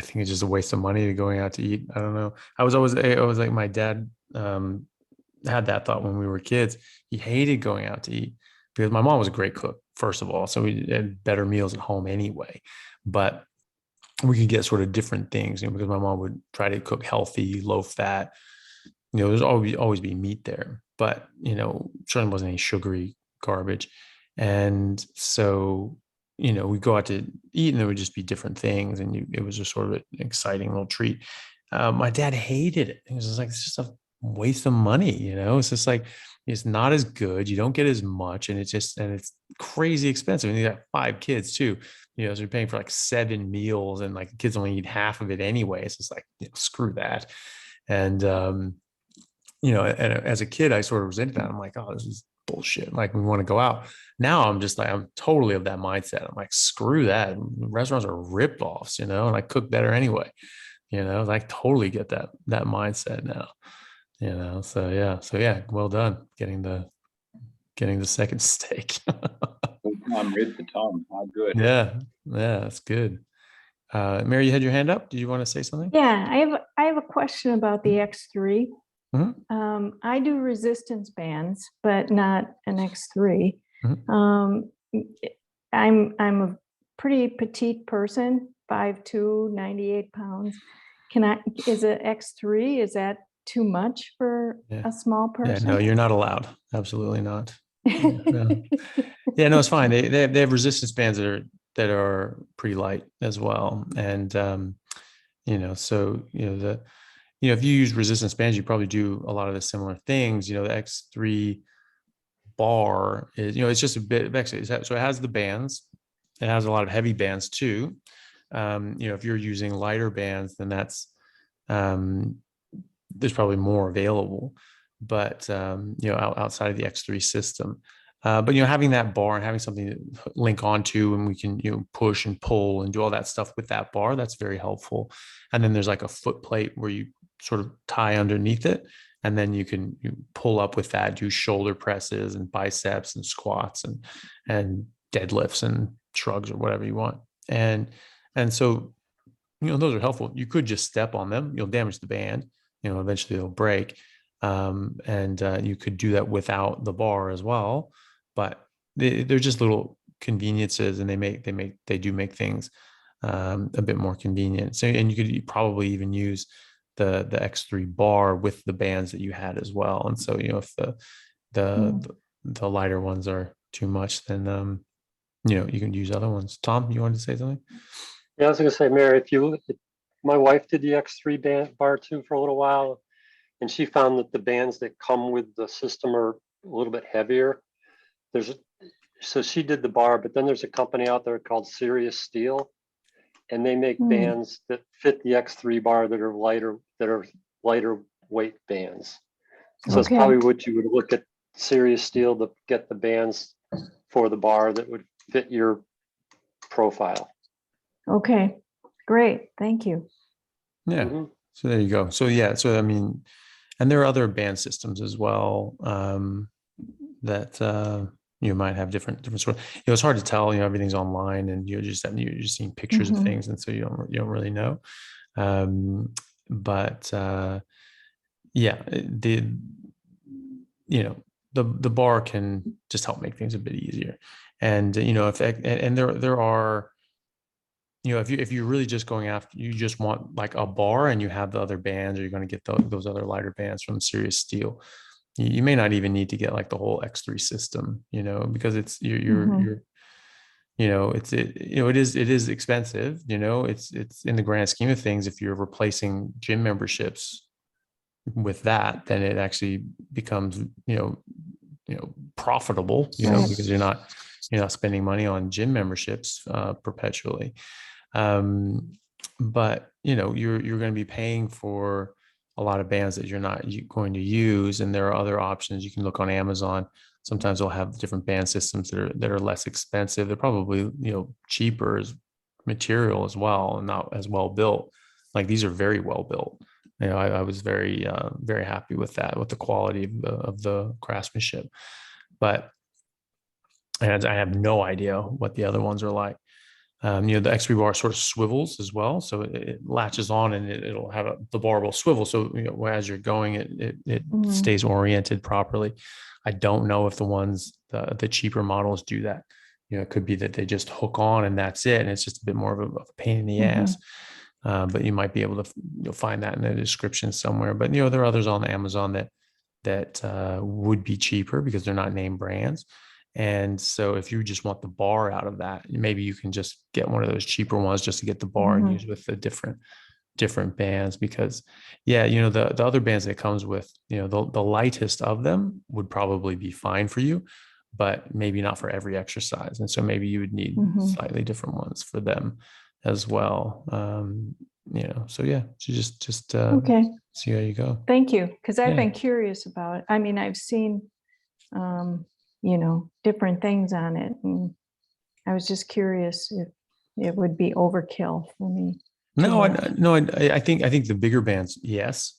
think it's just a waste of money to going out to eat. I don't know. I was like, my dad had that thought when we were kids. He hated going out to eat because my mom was a great cook, first of all. So we had better meals at home anyway. But we could get sort of different things, because my mom would try to cook healthy, low fat. There's always be meat there, but certainly wasn't any sugary garbage. And so, we go out to eat and there would just be different things. And it was just sort of an exciting little treat. My dad hated it. He was just like, it's just a waste of money. It's just like, it's not as good. You don't get as much. And it's crazy expensive. And you got 5 kids too, so you're paying for like 7 meals and like the kids only eat half of it anyway. So it's like, screw that. And, and as a kid, I sort of resented that. I'm like, oh, this is bullshit. Like, we want to go out. Now I'm just like, I'm totally of that mindset. I'm like, screw that. Restaurants are rip-offs, and I cook better anyway. I totally get that mindset now. So yeah, well done getting the second steak.
Rib for Tom. How good.
Yeah, that's good. Mary, you had your hand up. Did you want to say something?
Yeah, I have a question about the X3.
Mhm.
I do resistance bands, but not an X3.
Mhm.
I'm a pretty petite person, 5'2", 98 pounds. Is it X3? Is that too much for a small
Yeah,
person?
no, you're not allowed. Absolutely not. No. Yeah, no, it's fine. They have resistance bands that are pretty light as well. And so if you use resistance bands, you probably do a lot of the similar things. The X3 bar is, it's just a bit actually, so it has the bands. It has a lot of heavy bands too. If you're using lighter bands, then that's there's probably more available, but outside of the X3 system. But having that bar and having something to link onto, and we can push and pull and do all that stuff with that bar, that's very helpful. And then there's like a foot plate where you sort of tie underneath it, and then you pull up with that, do shoulder presses and biceps and squats and deadlifts and shrugs or whatever you want. And so those are helpful. You could just step on them, you'll damage the band. Eventually they'll break. And you could do that without the bar as well, but they're just little conveniences, and they do make things a bit more convenient. So, and you could probably even use the X3 bar with the bands that you had as well. And so, if the lighter ones are too much, then you can use other ones. Tom, you wanted to say something?
Yeah, I was going to say, Mary, my wife did the X3 bar too for a little while, and she found that the bands that come with the system are a little bit heavier. So she did the bar, but then there's a company out there called Serious Steel, and they make bands that fit the X3 bar that are lighter weight bands. So it's probably what you would look at Serious Steel to get the bands for the bar that would fit your profile.
Okay, great. Thank you.
Yeah. Mm-hmm. So there you go. So yeah. So I mean, and there are other band systems as well that you might have different sort of. It's hard to tell. Everything's online, and you're just seeing pictures of things, and so you don't really know. But yeah, the bar can just help make things a bit easier, and there are. If you're really just going after, you just want like a bar and you have the other bands, or you're going to get those other lighter bands from Serious Steel. You may not even need to get like the whole X3 system, because it's it is expensive. It's in the grand scheme of things. If you're replacing gym memberships with that, then it actually becomes profitable, because you're not spending money on gym memberships perpetually. But you're going to be paying for a lot of bands that you're not going to use, and there are other options. You can look on Amazon. Sometimes they'll have different band systems that are less expensive. They're probably cheaper as material as well, and not as well built. Like, these are very well built. I was very very happy with that, with the quality of the craftsmanship. But I have no idea what the other ones are like. The XP bar sort of swivels as well, so it latches on and it'll have the bar will swivel. So as you're going, it stays oriented properly. I don't know if the cheaper models do that. It could be that they just hook on and that's it, and it's just a bit more of a pain in the ass. But you might be able to find that in the description somewhere. But there are others on Amazon that would be cheaper because they're not name brands. And so if you just want the bar out of that, maybe you can just get one of those cheaper ones just to get the bar and use with the different bands. Because the other bands that it comes with, the lightest of them would probably be fine for you, but maybe not for every exercise. And so maybe you would need slightly different ones for them as well. So just
Okay.
see how you go.
Thank you. Because I've been curious about it. I mean, I've seen, different things on it. And I was just curious if it would be overkill for me.
No, I think the bigger bands, yes,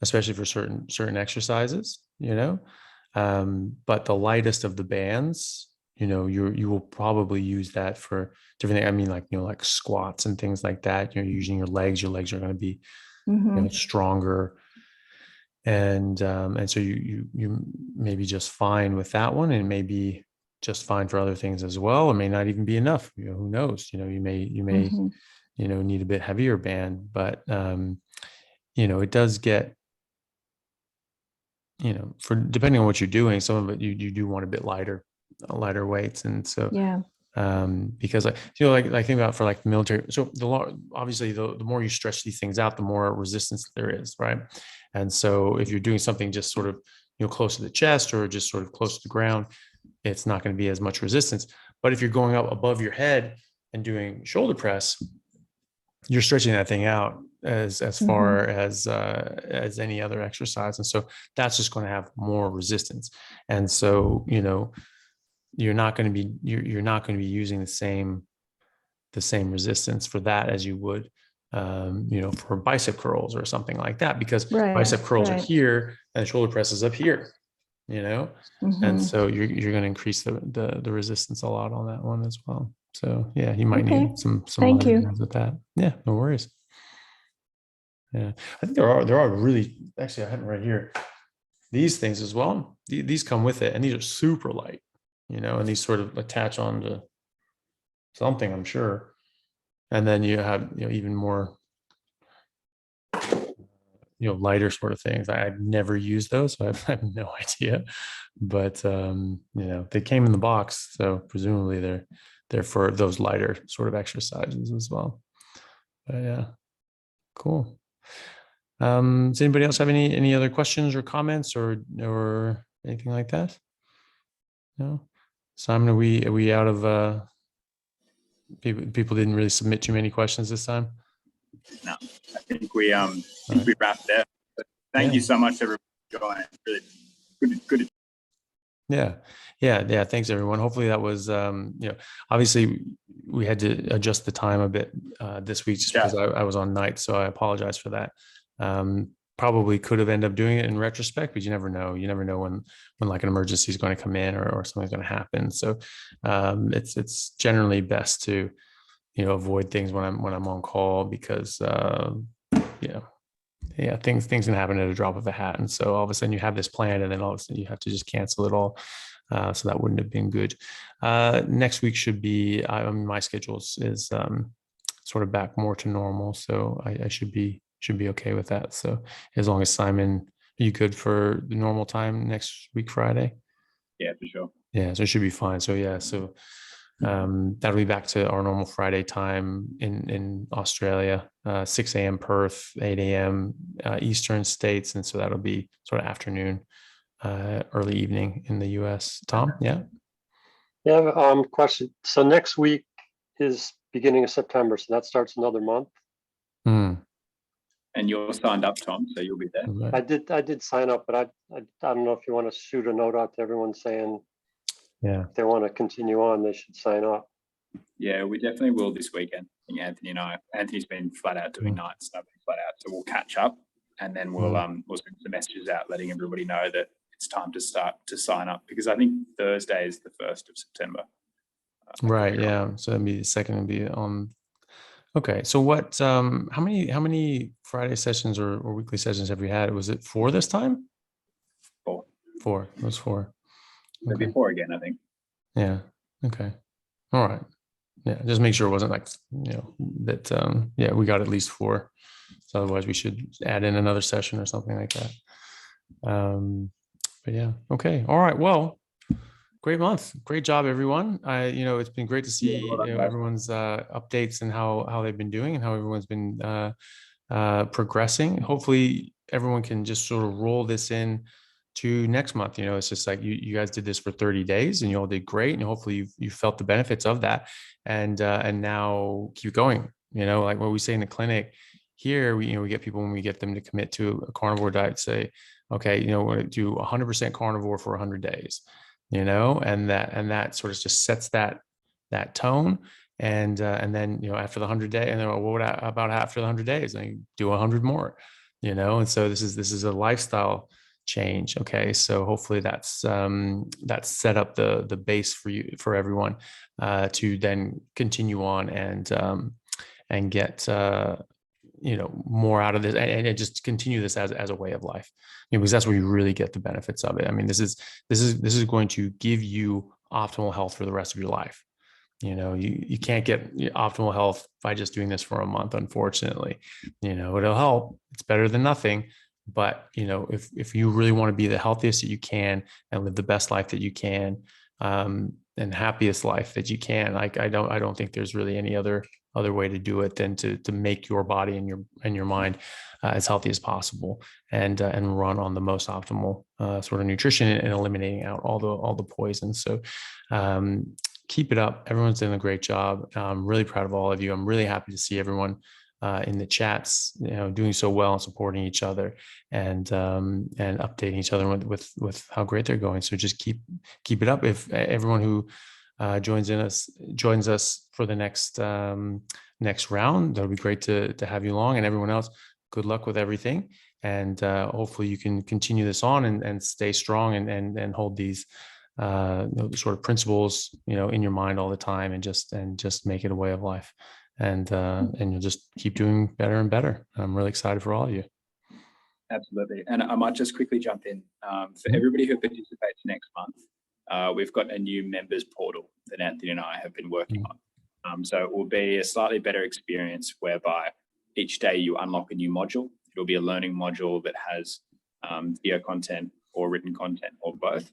especially for certain exercises, but the lightest of the bands, you will probably use that for different things. I mean, like squats and things like that. You're using your legs are going to be stronger. And so you may be just fine with that one, and maybe just fine for other things as well. It may not even be enough. Who knows? You may need a bit heavier band, but it does get, for depending on what you're doing, some of it you do want a bit lighter weights. And so because think about for like military, so obviously the more you stretch these things out, the more resistance there is, right? And so if you're doing something just sort of close to the chest or just sort of close to the ground, it's not going to be as much resistance. But if you're going up above your head and doing shoulder press, you're stretching that thing out as far as any other exercise. And so that's just going to have more resistance. And so you're not going to be using the same resistance for that as you would for bicep curls or something like that, because bicep curls are here and shoulder press is up here, and so you're going to increase the resistance a lot on that one as well. So you might need some
Thank you
with that. No worries. I think there are really, actually I have it right here, these things as well. These come with it, and these are super light, and these sort of attach onto something, I'm sure. And then you have, even more, lighter sort of things. I've never used those, so I have no idea. But they came in the box, so presumably they're for those lighter sort of exercises as well. But cool. Does anybody else have any other questions or comments or anything like that? No. Simon, are we out of people didn't really submit too many questions this time?
No, I think we wrapped there. But thank you so much, everyone, for joining. Really good.
Yeah. Thanks, everyone. Hopefully that was, obviously we had to adjust the time a bit this week just because I was on night, so I apologize for that. Probably could have ended up doing it in retrospect, but you never know. You never know when like an emergency is going to come in or something's going to happen. So it's generally best to avoid things when I'm on call, because things can happen at a drop of a hat, and so all of a sudden you have this plan and then all of a sudden you have to just cancel it all. So that wouldn't have been good. Next week should be, my schedule is sort of back more to normal, so I should be okay with that. So as long as Simon, are you good for the normal time next week, Friday?
Yeah, for sure.
So it should be fine. So that'll be back to our normal Friday time in Australia, 6 a.m. Perth, 8 a.m. Eastern states. And so that'll be sort of afternoon, early evening in the US. Tom? Yeah.
Question. So next week is beginning of September. So that starts another month.
And you're signed up, Tom, so you'll be there.
Right.
I did sign up, but I don't know if you want to shoot a note out to everyone saying, if they want to continue on, they should sign up.
Yeah, we definitely will this weekend. I think Anthony and I. Anthony's been flat out doing nights, so I've been flat out. So we'll catch up, and then we'll send some messages out letting everybody know that it's time to start to sign up, because I think Thursday is the 1st of September.
Right. Yeah. So that'd be the second would be on. Okay. So what, how many Friday sessions or weekly sessions have you had? Was it 4 this time?
4.
4. It was 4.
There'll be 4 again, I think.
Yeah. Okay. All right. Yeah. Just make sure it wasn't like, that, yeah, we got at least 4. So otherwise we should add in another session or something like that. But yeah. Okay. All right. Well, great month. Great job, everyone. It's been great to see everyone's updates and how they've been doing and how everyone's been progressing. Hopefully everyone can just sort of roll this in to next month. It's just like you guys did this for 30 days and you all did great. And hopefully you felt the benefits of that and now keep going. Like what we say in the clinic here, we get people when we get them to commit to a carnivore diet, say, okay, we're going to do 100% carnivore for 100 days, and that sort of just sets that tone. And then, after the 100 day, and then what about after the 100 days? And you do 100 more, and so this is a lifestyle change. Okay. So hopefully that's set up the base for everyone to then continue on and get more out of this and just continue this as a way of life, because that's where you really get the benefits of it. I mean, this is going to give you optimal health for the rest of your life. You can't get optimal health by just doing this for a month, unfortunately. It'll help. It's better than nothing. But if you really want to be the healthiest that you can and live the best life that you can, and happiest life that you can, like I don't think there's really any other way to do it than to make your body and your mind as healthy as possible and run on the most optimal sort of nutrition and eliminating out all the poisons. So keep it up. Everyone's doing a great job. I'm really proud of all of you. I'm really happy to see everyone in the chats, doing so well and supporting each other and updating each other with how great they're going. So just keep it up. If everyone who joins us for the next round, that'll be great to have you along. And everyone else, good luck with everything. And hopefully you can continue this on and stay strong and hold these sort of principles, in your mind all the time and just make it a way of life. And you'll just keep doing better and better. I'm really excited for all of you.
Absolutely. And I might just quickly jump in. For everybody who participates next month, we've got a new members portal that Anthony and I have been working on. So it will be a slightly better experience whereby each day you unlock a new module. It'll be a learning module that has video content or written content or both.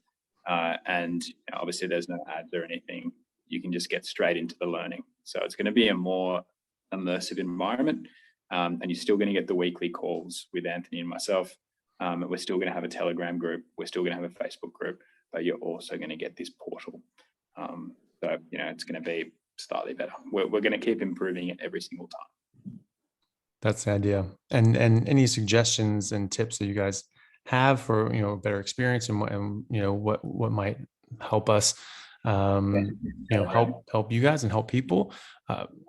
And obviously there's no ads or anything. You can just get straight into the learning. So it's going to be a more immersive environment. And you're still going to get the weekly calls with Anthony and myself. We're still going to have a Telegram group. We're still going to have a Facebook group, but you're also going to get this portal. So, it's going to be slightly better. We're going to keep improving it every single time.
That's the idea. And any suggestions and tips that you guys have for, better experience and what might help us, help you guys and help people,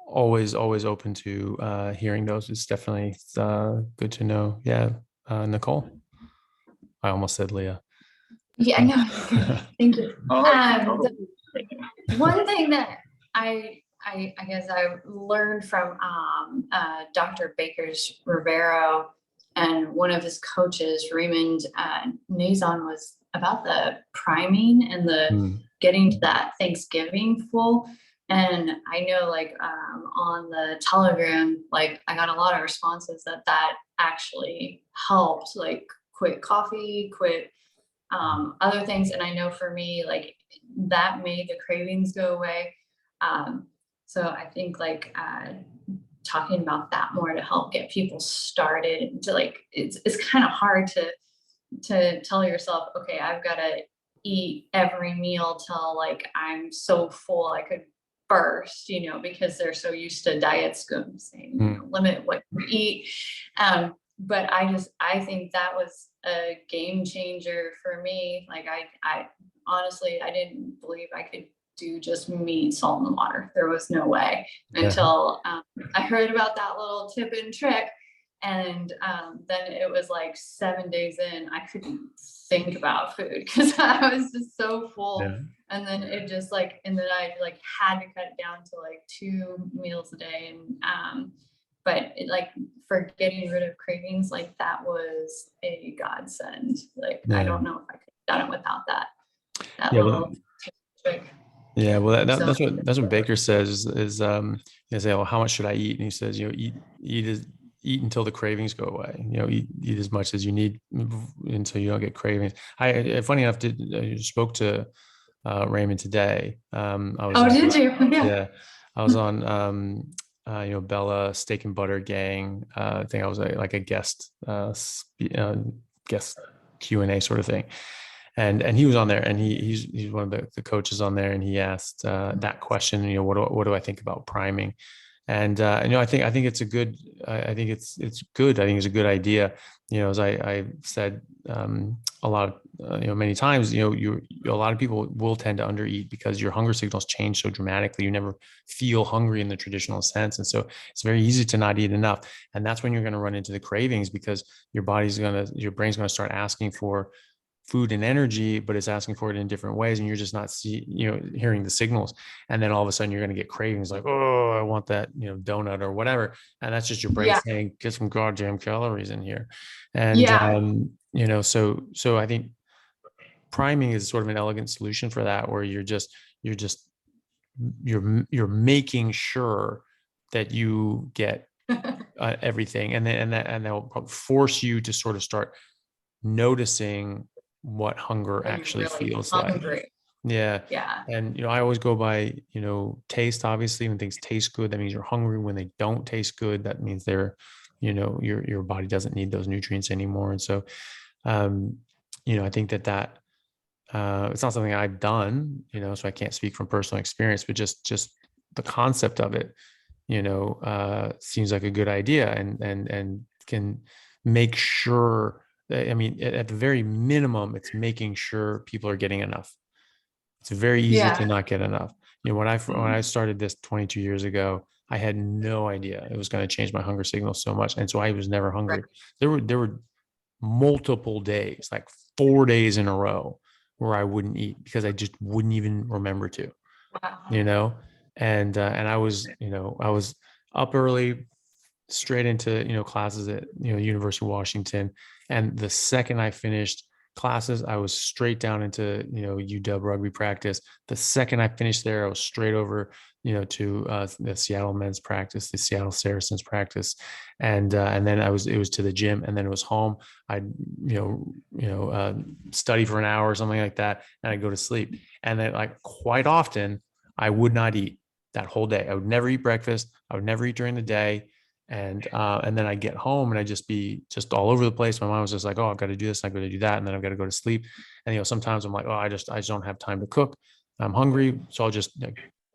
always open to hearing those. It's definitely good to know. Yeah. Nicole, I almost said Leah.
Yeah, no, thank you. One thing that I guess I learned from Dr. Baker's Rivero and one of his coaches, Raymond Nazon, was about the priming and the getting to that Thanksgiving full. And I know on the Telegram, I got a lot of responses that actually helped, quit coffee, quit other things. And I know for me, that made the cravings go away. So I think talking about that more to help get people started to it's kind of hard to tell yourself, okay, I've got to eat every meal till I'm so full I could burst, because they're so used to diets saying limit what you eat. But I think that was a game changer for me. I honestly, I didn't believe I could do just meat, salt, and water. There was no way until I heard about that little tip and trick. And then it was like 7 days in, I couldn't think about food because I was just so full.
Yeah.
And then it just like, and then I like had to cut it down to like 2 meals a day. And but it, like for getting rid of cravings, like that was a godsend. Like I
Yeah.
don't know if I could have done it without that
Yeah,
little trick.
Yeah, well,
So-
that's what Baker says is you say, well, how much should I eat? And he says, eat until the cravings go away. Eat as much as you need until you don't get cravings. Funny enough, I spoke to Raymond today. I was
Oh, did you?
yeah, I was on Bella Steak and Butter Gang. I think I was like a guest guest Q&A sort of thing. And he was on there, and he's one of the coaches on there, and he asked that question. What do I think about priming? And I think it's a good. I think it's good. I think it's a good idea. As I said a lot of many times, a lot of people will tend to undereat because your hunger signals change so dramatically. You never feel hungry in the traditional sense, and so it's very easy to not eat enough. And that's when you're going to run into the cravings because your brain's going to start asking for food and energy, but it's asking for it in different ways, and you're just not hearing the signals. And then all of a sudden you're going to get cravings like, oh, I want that donut or whatever, and that's just your brain saying, get some goddamn calories in here. And so I think priming is sort of an elegant solution for that, where you're making sure that you get everything, and they'll probably force you to sort of start noticing what hunger actually really feels hungry. Like. Yeah. And I always go by taste. Obviously, when things taste good, that means you're hungry. When they don't taste good, that means they're your body doesn't need those nutrients anymore. And so I think that it's not something I've done, so I can't speak from personal experience, but just the concept of it seems like a good idea, and can make sure. I mean, at the very minimum, it's making sure people are getting enough. It's very easy to not get enough. When I started this 22 years ago, I had no idea it was going to change my hunger signal so much, and so I was never hungry. Right. There were multiple days, like 4 days in a row, where I wouldn't eat because I just wouldn't even remember to. Wow. And I was up early, straight into classes at University of Washington, and the second I finished classes, I was straight down into UW rugby practice. The second I finished there, I was straight over to the Seattle men's practice, the Seattle Saracens practice, and then it was to the gym, and then it was home. I'd study for an hour or something like that, and I'd go to sleep. And then, like, quite often I would not eat that whole day. I would never eat breakfast. I would never eat during the day. And then I get home and I just be all over the place. My mom was just like, oh, I've got to do this, I've got to do that, and then I've got to go to sleep. And sometimes I'm like, oh, I just don't have time to cook. I'm hungry, so I'll just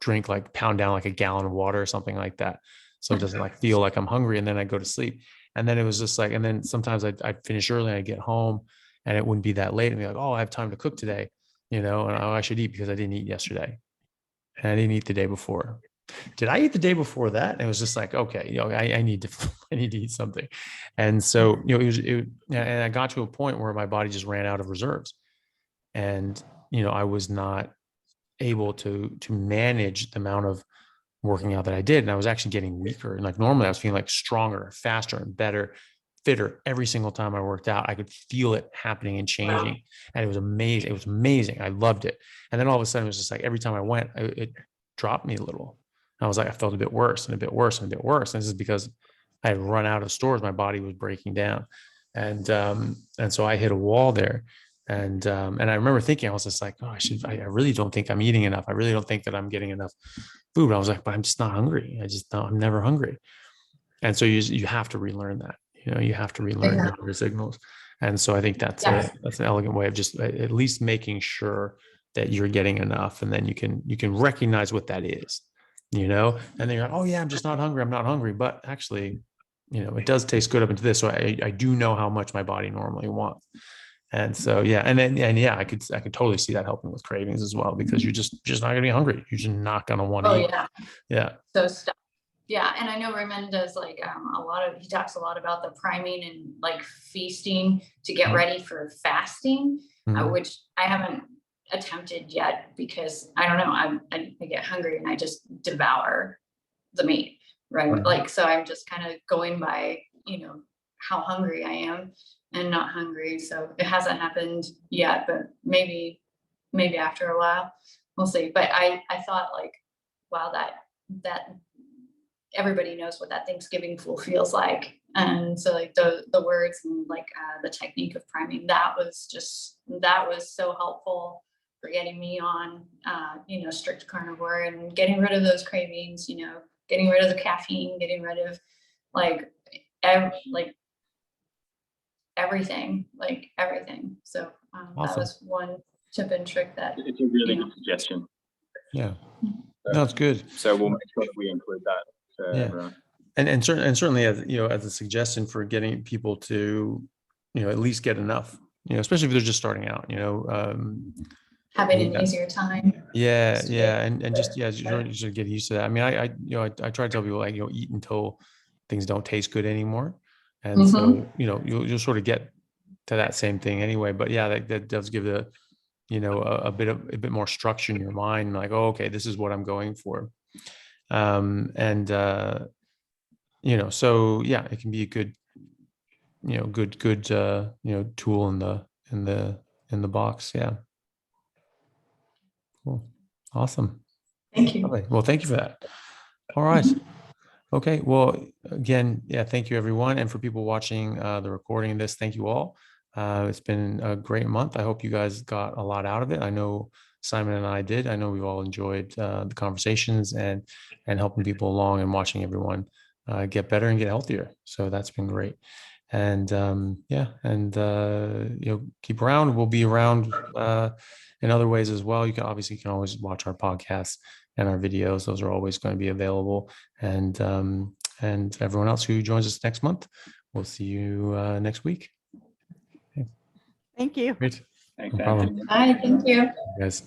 drink, like, pound down like a gallon of water or something like that, so it doesn't like feel like I'm hungry. And then I go to sleep. And then it was just like, and then sometimes I'd finish early and I get home and it wouldn't be that late and be like, oh, I have time to cook today, and oh, I should eat because I didn't eat yesterday and I didn't eat the day before. Did I eat the day before that? And it was just like, okay, I need to eat something. And so, and I got to a point where my body just ran out of reserves, and, I was not able to manage the amount of working out that I did. And I was actually getting weaker. And like normally I was feeling like stronger, faster, and better, fitter every single time I worked out. I could feel it happening and changing. And it was amazing. It was amazing. I loved it. And then all of a sudden it was just like, every time I went, it dropped me a little. I was like, I felt a bit worse and a bit worse and a bit worse. And this is because I had run out of stores. My body was breaking down. And so I hit a wall there. And I remember thinking, I was just like, oh, I really don't think I'm eating enough. I really don't think that I'm getting enough food. I was like, but I'm just not hungry. I'm never hungry. And so you have to relearn that, you have to relearn your hunger signals. And so I think that's an elegant way of just at least making sure that you're getting enough. And then you can recognize what that is. And then you're like, oh yeah, I'm just not hungry. I'm not hungry. But actually, it does taste good up into this. So I do know how much my body normally wants. And so, yeah. I could totally see that helping with cravings as well, because you're just not going to be hungry. You're just not going to want to eat.
Yeah.
Yeah.
So stop. Yeah, and I know Raymond does like he talks a lot about the priming and like feasting to get ready for fasting, which I haven't attempted yet because I don't know, I get hungry and I just devour the meat, right? Like, so I'm just kind of going by, how hungry I am and not hungry. So it hasn't happened yet, but maybe after a while, we'll see. But I thought like, wow, that everybody knows what that Thanksgiving fool feels like. And so like the words and like the technique of priming, that was so helpful for getting me on, strict carnivore and getting rid of those cravings, getting rid of the caffeine, getting rid of like, everything. So
Awesome.
that was one tip and trick that
it's a really good suggestion.
Yeah, no, it's good.
So we'll make sure that we include that for everyone.
And certainly as as a suggestion for getting people to at least get enough, especially if they're just starting out,
having an easier time.
And just you should get used to that. I mean, I try to tell people like eat until things don't taste good anymore, and so you'll sort of get to that same thing anyway. But yeah, that does give a bit more structure in your mind, like, oh, okay, this is what I'm going for. So yeah, it can be a good tool in the box. Yeah. Cool. Awesome.
Thank you.
Lovely. Well, thank you for that. All right. Okay. Well, again, thank you everyone. And for people watching the recording of this, thank you all. It's been a great month. I hope you guys got a lot out of it. I know Simon and I did. I know we've all enjoyed the conversations and helping people along and watching everyone get better and get healthier. So that's been great. And keep around. We'll be around in other ways as well. You can always watch our podcasts and our videos. Those are always going to be available. And everyone else who joins us next month, we'll see you next week. Okay.
Thank you.
Great.
Thanks,
No problem.
Bye. Thank you.
Guys.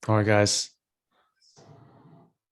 All right, guys.